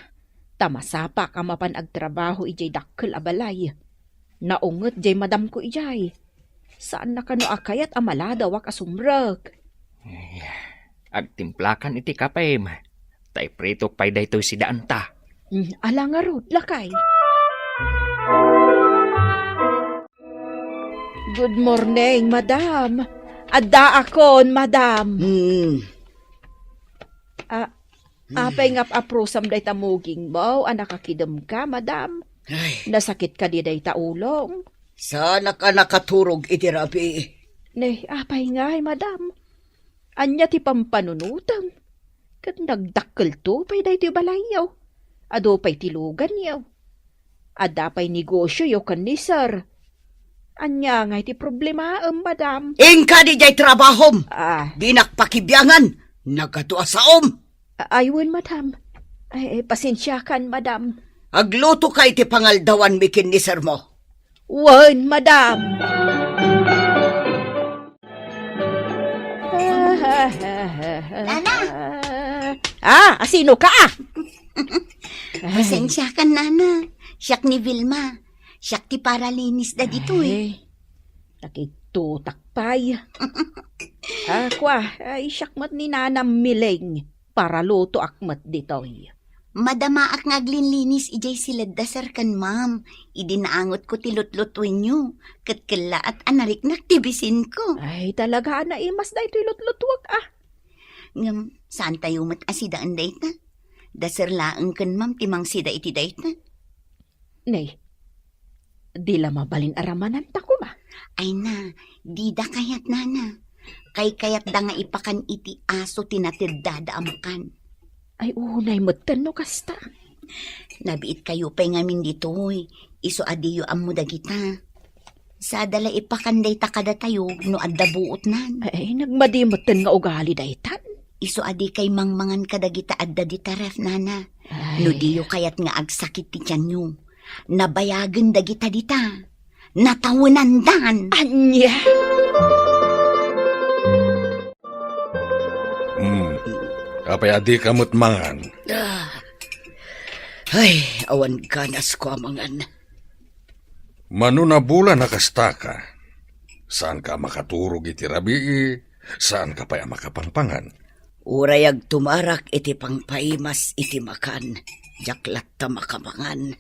Speaker 1: Tamasapa ka mapan agtrabaho ijay dakkel abalay. Naungot jay madam ko ijay. Saan na kano akayat amaladawak asumrag?
Speaker 2: Agtimplakan iti kapem. Tay pritok pay daytoy si daan ta.
Speaker 1: Ala nga rod, lakay. Good morning, madam. Adda akon, madam. Apay nga aprosam day tamuging mo, nakakidam ka, madam.
Speaker 6: Ay,
Speaker 1: Nasakit ka di day taulong.
Speaker 6: sana ka nakaturog iti rabi.
Speaker 1: Nay, apay nga, madam. Anya ti pampanunutam. Kat nagdakkel to, pay day ti balayaw. Ado pay tilugan yaw. Ada pay negosyo yaw kan ni sir. Anya nga ti problema, madam.
Speaker 6: Ingka di jay trabahom.
Speaker 1: Ah,
Speaker 6: Di nakpakibyangan. Nagatua saom.
Speaker 1: ayun, madam. Ay, pasensya kan, madam.
Speaker 6: Agluto ka iti pangaldawan mikin ni sir mo.
Speaker 1: Wan, madam.
Speaker 8: Nana!
Speaker 1: Asino ka?
Speaker 8: Pasensya ka, Nana. Siyak ni Vilma. Siyak ti paralinis da dito eh.
Speaker 1: Nakitutakpay. Ay, siyakmat ni nanam mileng. Para luto akmat ditoy.
Speaker 8: Madama ak ngaglinlinis ijay silad da sir kan ma'am. Idinaangot ko tilutlutuin nyo. Katkala at anarik naktibisin ko.
Speaker 1: Ay, talaga na imas da ito'y lutlutuwag
Speaker 8: Ngam, saan tayo mat asidaan da ita? Da sir laang kan ma'am timang sida iti da ita.
Speaker 1: Nay, di la mabalin aramanan ta ko ba?
Speaker 8: Ay na, di da kayat nana. Kay kayat da nga ipakan iti aso tinatirdada amakan.
Speaker 1: Ay, unay matan no kasta.
Speaker 8: Nabiit kayo pa'y ngamin ditoy. Iso adiyo am mo dagita. Sa dala ipakanday takada tayo no adda buot nan.
Speaker 1: Ay, nagmadimatan nga ugali daytan.
Speaker 8: Iso adi kay mangmangan kadagita adda di taref nana.
Speaker 1: Ay,
Speaker 8: No diyo kayat nga agsakit ti tiyan nyo. Nabayagan dagita dita. Natawanan dan.
Speaker 1: anya.
Speaker 5: Apay adi kamot mangan.
Speaker 6: Ay, awan ganas ko amangan.
Speaker 5: Manuna bula nakasta ka. Saan ka makaturog iti rabii? Saan ka pa makapangpangan?
Speaker 6: Urayag tumarak iti pangpaimas iti makan. Jaklat ta makamangan.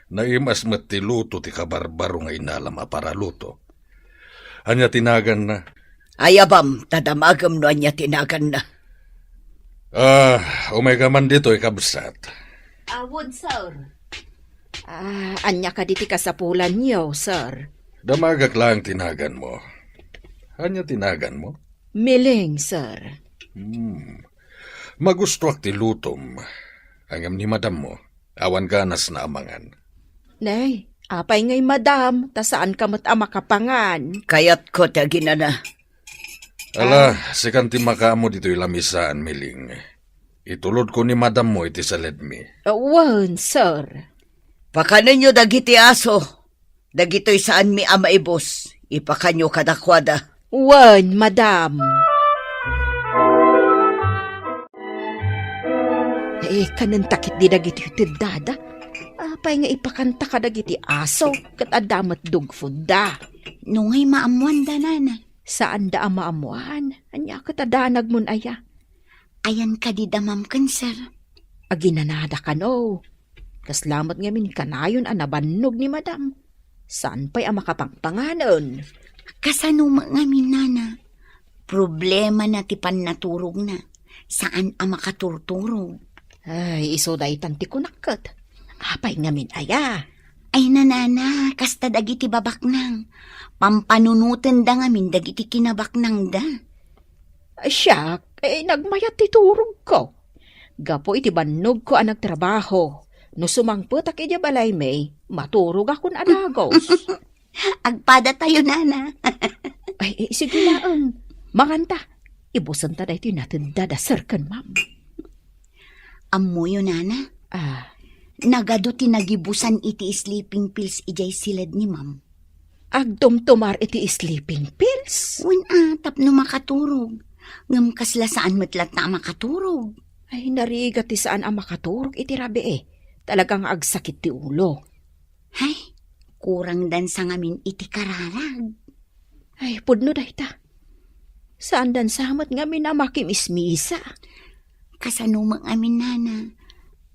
Speaker 5: Naimas met ti luto ti kabarbaro nga inalam para luto. Anya tinagan na.
Speaker 6: Ayabam, tadamagam no anya tinagan na.
Speaker 5: Omega man dito ikabsat.
Speaker 1: Awon, sir. Anya ka diti kasapulan niyo, sir.
Speaker 5: Damagak lang tinagan mo. Anya tinagan mo?
Speaker 1: Miling, sir.
Speaker 5: Magustuak ti lutom. Angam ni madam mo, awan ganas na amangan.
Speaker 1: Nay, apay ngay madam, ta saan ka mat makapangan?
Speaker 3: Kayat ko tagina na.
Speaker 5: Ala, sikan ti makaamo dito ilamisaan, miling. Itulod ko ni madam mo iti sa ledmi.
Speaker 1: Wan, sir.
Speaker 3: Pakanan nyo dagiti aso. Dagito'y saan mi ama ibos. Ipakanyo kadakwada.
Speaker 1: Wan, madam. Kanan takit di dagiti dada. Apay nga ipakanta ka dagiti aso, kat adamat dog food da.
Speaker 6: Nungay maamuan da, nana.
Speaker 1: Saan da amaamuan? Anya kat adanag mun aya.
Speaker 6: Ayan ka di damam kan, sir.
Speaker 1: Aginanada ka no. Kaslamat ngamin kanayon anabannog ni madam. Saan pa'y makapangpanganon?
Speaker 6: Kasano ngamin, nana? Problema na tipan naturog na. Saan ang makaturturog?
Speaker 1: Ay, iso dahi tanti ko nakat. Apay ngamin aya.
Speaker 6: Ay nanana, kasta dagiti babaknang. Pampanunutin da ngamin dagiti kinabaknang da.
Speaker 1: Siya, nagmayat ti turog ko. Gapo iti bannog ko ang nagtrabaho. No sumangputak iti balay may, maturog akong adagos.
Speaker 6: Agpada tayo, nana.
Speaker 1: Ay, sige lang. Manganta. Ibusan ta dahi natin dadasar kan, ma'am.
Speaker 6: Amoyo, nana. Nagado tinagibusan iti sleeping pills ijay silad ni ma'am.
Speaker 1: Agtumtumar iti sleeping pills?
Speaker 6: Tap no makaturog. Ngam kasla saan matlat na makaturog.
Speaker 1: Ay, narigat ti saan ang makaturog iti rabi Talagang agsakit ti ulo.
Speaker 6: Hay, kurang dan sa ngamin iti kararag.
Speaker 1: Ay, pudno dahi ta. Saan dan samat ngamin na makimismisa?
Speaker 6: Kasano mang amin, nana.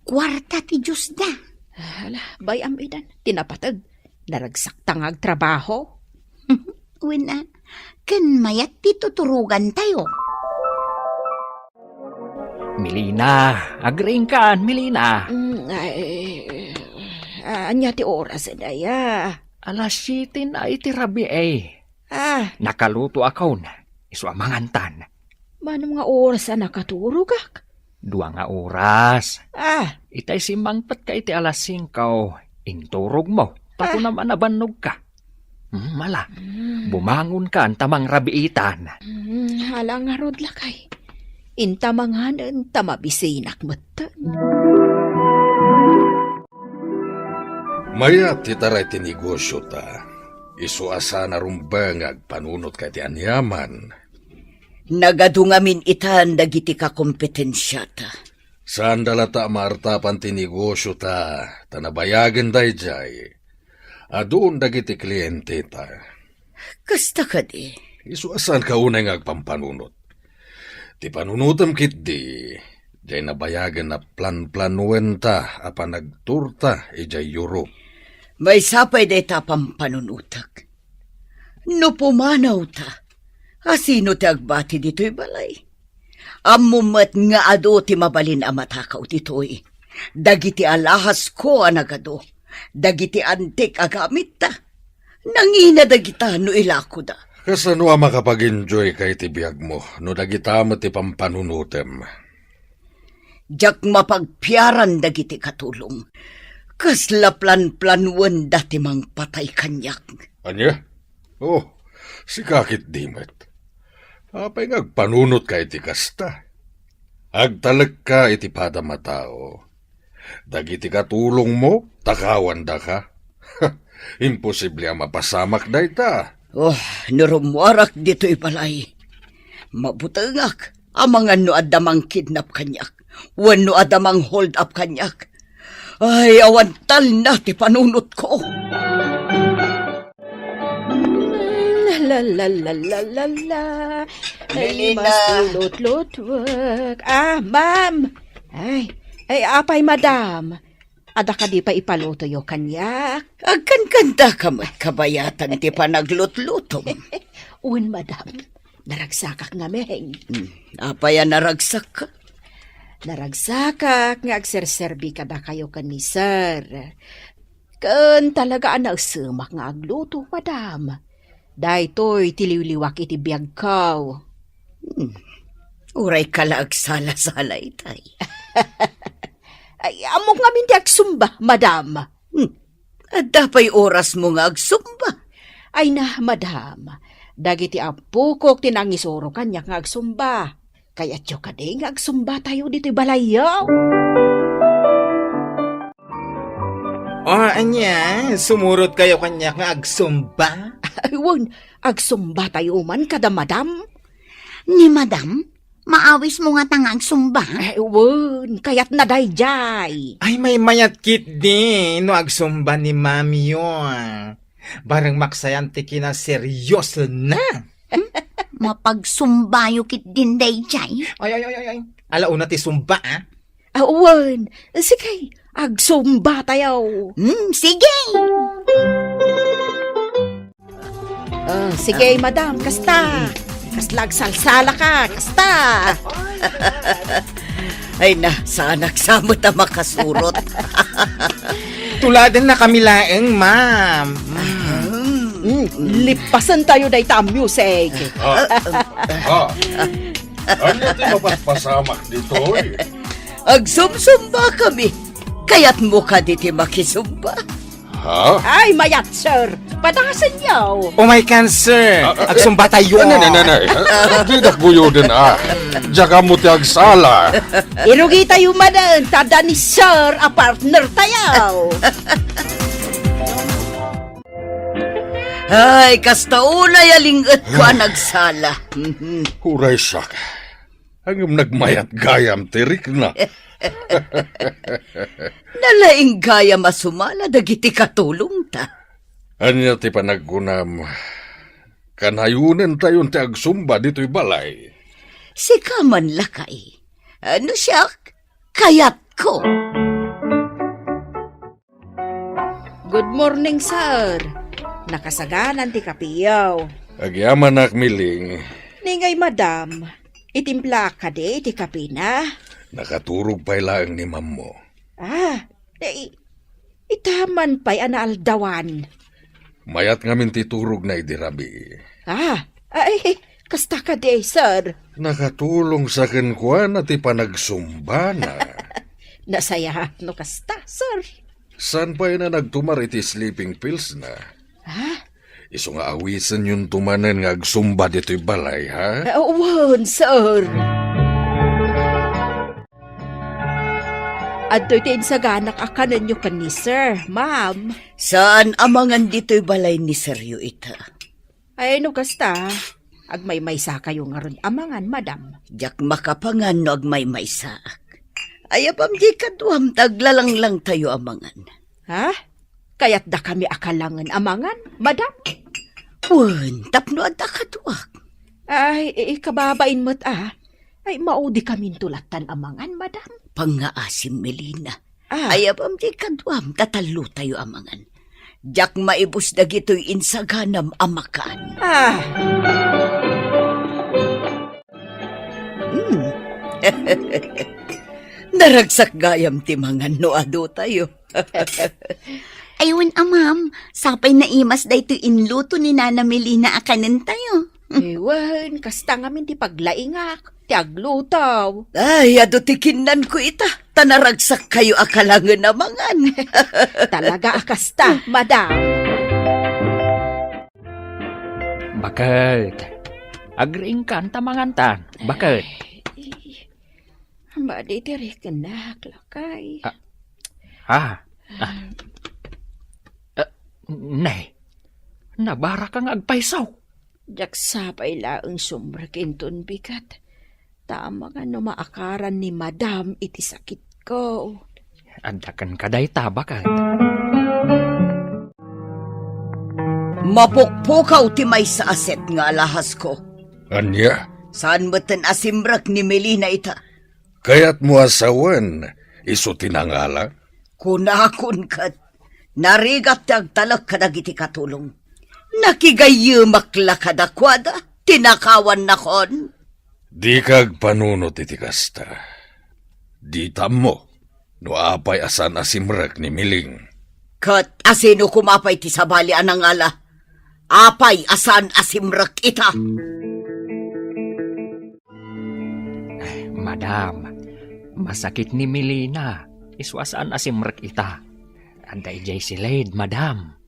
Speaker 6: Kwarta ti Diyos da.
Speaker 1: Hala, bayam idan. Tinapatag. Naragsaktan agtrabaho.
Speaker 6: Kan mayat ti tuturugan tayo.
Speaker 2: Milina, agring kaan, Milina.
Speaker 1: Anya ti oras daya.
Speaker 2: Alas 7 na iti rabi Nakaluto akaw na. Isu amangantan.
Speaker 1: Manong nga oras nakaturog ak?
Speaker 2: 2 nga oras.
Speaker 1: Itay
Speaker 2: Simangpat ka iti alas 5. Inturog mo. Tako naman nabannog ka. Mala, bumangon ka ang tamang rabiitan.
Speaker 1: Hala nga rod lakay. Intamanganan tamabisinak matan.
Speaker 5: Maya titaray tinegosyo ta. Isu asa na rumbang agpanunot ka ti anyaman.
Speaker 3: Nagadungamin itan dagiti ka kompetensya ta.
Speaker 5: Saan dalata maartapan tinegosyo ta. Tanabayagan day jay. Adoon dagiti kliyente ta.
Speaker 3: Kasta ka di.
Speaker 5: Isu asan ka unay agpampanunot. Ti panunutam kit di. Jay nabayagan na plan-planuwen ta apan nagturta ijay Europe.
Speaker 3: May sapay day ta pampanunutak. No pumanaw ta. Asino ti agbati dito'y balay? Amumat nga ado ti mabalin amatakaw dito'y. Dagiti alahas ko anagado. Dagiti antik agamit ta. Nangina dagita no ilako da.
Speaker 5: Kasano makapag-enjoy kay ti biyag mo no dagita mo ti pampanunutem.
Speaker 3: Jak mapagpiaran dagiti katulong. Kasla plan-planwan dati mang patay kanyak.
Speaker 5: Anya? Oh, si kakit dimet. Apay ngagpanunot ka iti kasta. Agtalag ka iti padamatao. Dagiti katulong mo, takawan da ka. Imposible ang mapasamak da ita.
Speaker 3: Oh, nurumwarak dito'y balay. Mabutangak, amangan no adamang kidnap kanyak. Wano adamang hold up kanyak. Ay, awantal na ti panunot ko.
Speaker 1: La. Ay,
Speaker 3: Melina.
Speaker 1: mas tulot-lutwag. Ma'am. Ay, apay madam. Ada ka di pa ipaluto yo kanyak.
Speaker 3: Agkan-kanta ka kabayatan ti panaglutlutom.
Speaker 1: Uwan madam, naragsakak nga meheng.
Speaker 3: Apaya naragsak ka?
Speaker 1: Naragsakak nga agserserbi ka da kayo kan ni sir. Kan talaga anak sumak nga agluto, madam. Dahito'y tiliwliwak iti biyag kaw.
Speaker 6: Uray kalaag sala-sala itay.
Speaker 10: Ay, amo nga minti agsumba, madam.
Speaker 6: At dapay oras mo nga agsumba.
Speaker 10: Ay na, madam. Dagiti apukok tinangisoro kanya nga agsumba. Kaya tiyo ka di nga agsumba tayo dito'y balayaw.
Speaker 4: Anya, sumurot kayo kanya nga agsumba?
Speaker 10: Ay, won, agsumba tayo man kada madam.
Speaker 8: Ni madam, maawis mo nga tang agsumba.
Speaker 10: Ay, won, kaya't nadayjay.
Speaker 4: Ay, may mayat kit din no agsumba ni mami yun. Barang maksayanti kina seryoso na.
Speaker 8: Mapagsumbayo kit din day jay.
Speaker 4: Ay. Alauna ti sumba, ah?
Speaker 10: Won, sige, agsumba tayo.
Speaker 8: Sige.
Speaker 10: Sige, madam, kasta. Kaslag salsala ka, kasta.
Speaker 6: Ay na, saan nagsamo ta makasurot.
Speaker 4: Tuladan na kami laeng, ma'am.
Speaker 10: Lipasan tayo day ta music.
Speaker 5: Ano ti mapaspasamak dito eh?
Speaker 6: Agsumsumba kami. Kaya't mo ka diti makisumba.
Speaker 5: Ha?
Speaker 10: Ay, mayat, sir. Patasan niyo.
Speaker 4: Oh my cancer. Agsumba tayo.
Speaker 5: Nanay. Di nakbuyo din Diyaga mo ti agsala.
Speaker 10: Irugi tayo madan. Tada ni sir, a partner tayo.
Speaker 6: Ay, kasta unay alingat ko nagsala.
Speaker 5: Huray sak. Hanggang nagmayat gayam tirik na.
Speaker 6: Nalaing gaya masumala dagiti katulong ta.
Speaker 5: Anya ti panagkunam. Kanayunan tayon ti agsumba dito'y balay.
Speaker 6: Si kaman lakay. Ano siya? Kayat ko.
Speaker 10: Good morning, sir. Nakasaganan ti kapiyaw.
Speaker 5: Agyaman nakmiling.
Speaker 10: Ningay, madam. Itimpla ka di ti kapina.
Speaker 5: Nakaturog pa'y laang ni mammo.
Speaker 10: Itaman pa'y anaaldawan.
Speaker 5: Mayat ngamin ti turog na idirabi.
Speaker 10: Kasta ka di, sir.
Speaker 5: Nakatulong sa kenkwan at ipanagsumba na.
Speaker 10: Nasaya no kasta, sir.
Speaker 5: San pa'y na nagtumar iti sleeping pills na? Iso nga awisan yung tumanan nga agsumba dito'y balay, ha?
Speaker 10: Won, sir. At do'y tinsaganak akanan nyo kan ni sir, ma'am.
Speaker 6: Saan amangan dito'y balay ni Seryo ita?
Speaker 10: Ay, no kasta. Agmay-maysa kayo nga ron amangan, madam.
Speaker 6: Diyak makapangan no agmay-maysaak. Ayapam di kaduam taglalang lang tayo amangan.
Speaker 10: Kaya't da kami akalangan amangan, madam.
Speaker 6: Wan, tapno at kaduak.
Speaker 10: Ay, kababain mo't Ay, maudi kami tulatan amangan, madam.
Speaker 6: Pangaasim, Melina. Ayapam di kaduam tatalo tayo amangan. Diyak maibus na gito'y insaganam amakan. Naragsak gayam timangan no ado tayo.
Speaker 8: Ayun, ma'am, sapay na imas da ito inluto ni Nana Melina akanin tayo.
Speaker 10: Ewan, kasta ngamin ti paglaingak, ti aglutaw.
Speaker 6: Ay, adutikinan ko ita. Tanaragsak kayo akalangan amangan.
Speaker 10: Talaga akasta, madam.
Speaker 2: Bakit? Agriing kan tamangantan. Bakit?
Speaker 10: Maditiri ka na, klakay.
Speaker 2: Nay, nabara kang agpaisaw.
Speaker 10: Jaksapay laang sumrakinton bigat. Tama nga no maakaran ni madam iti sakit ko.
Speaker 2: Adakan kaday tabakan.
Speaker 6: Mapukpukaw ti may sa aset nga alahas ko.
Speaker 5: Anya,
Speaker 6: Saan mo tan asimrak ni Melina ita?
Speaker 5: kaya't mo asawan, iso tinangala?
Speaker 6: Kunakun kat. Narigat tagtalak kadagiti katulong. Nakigayumak lakadakwada. Tinakawan na kon.
Speaker 5: Di kag panunot iti kasta. Di tamo, no apay asan asimrak ni Miling.
Speaker 6: Kat asino kumapay ti sabali anang ala. Apay asan asimrak ita.
Speaker 2: madam. Masakit ni Melina. Iswasaan asimrek ita. Anday jay si Laid, madam.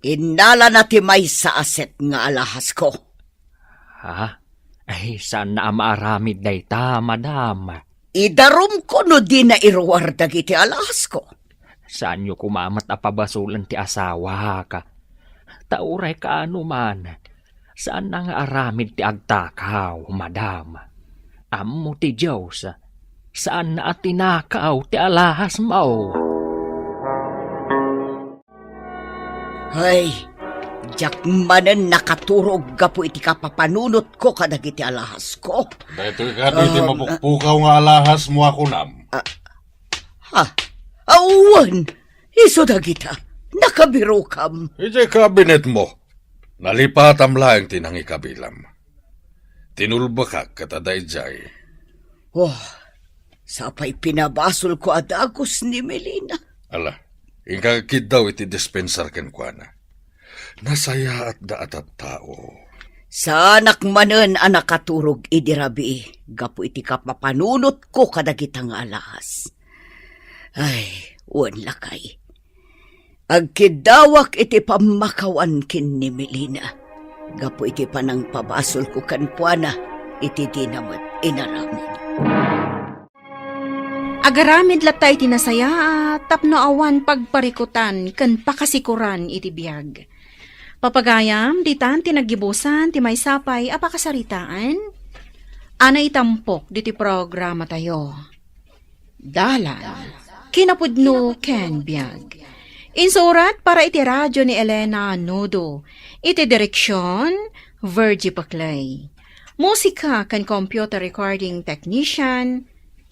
Speaker 3: Inala na ti may sa aset nga alahas ko.
Speaker 2: Ha? Ay, saan na maaramid dayta, madam?
Speaker 3: Idarum ko no di na iruwar dagiti alahas ko.
Speaker 2: Saan nyo kumamat apabasulan ti asawa ka? Tauray ka ano man. Saan na nga aramid ti agtakaw, madam? Ammo ti Diyos. Saan na atinakaw ti alahas mo?
Speaker 3: Ay, jak manen nakaturog gapo iti kapapanunot ko kadagiti alahas ko.
Speaker 5: Dahito ka iti mapukpukaw nga alahas mo ako nam.
Speaker 3: Ha? Awan! Iso dagita. Nakabiro kam.
Speaker 5: Iti kabinet mo. Nalipatam lang tinang ikabilam. Tinulbakak kataday jay.
Speaker 3: Oh, sapay pinabasol ko adagos ni Melina.
Speaker 5: Ala, ingkakid daw iti dispensar ken kuana. Nasaya at daat at tao.
Speaker 3: Sa anak manen ang nakaturog idirabi, gapo iti kapapanunot ko kadagitang alahas. Ay, uwan lakay. Agkidawak iti pamakawan kin ni Melina. Gapo iti panang pabasol ko kanpuana, iti dinamat inaramid.
Speaker 1: Agaramid latay tinasaya, tapno awan pagparikutan, kan pakasikuran iti biyag. Papagayam, ditan tinagibusan, ti may sapay, apakasaritaan. Ana itampok, diti programa tayo. Dalan, kinapudno ken biyag. Insurat para iti radyo ni Elena Nudo. Iti direksyon, Virgie Paclay. Musika kan computer recording technician,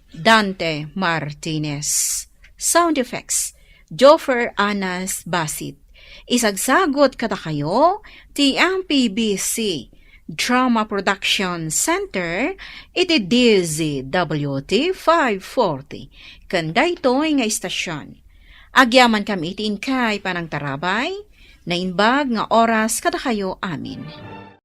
Speaker 1: Dante Martinez. Sound effects, Joffer Anas Basit. Isagsagot kada kayo, ti MPBC Drama Production Center, iti DZWT 540. Kanda ito'y nga istasyon. Agyaman kami itiin kay panang tarabay, na inbag nga oras kada kayo amin.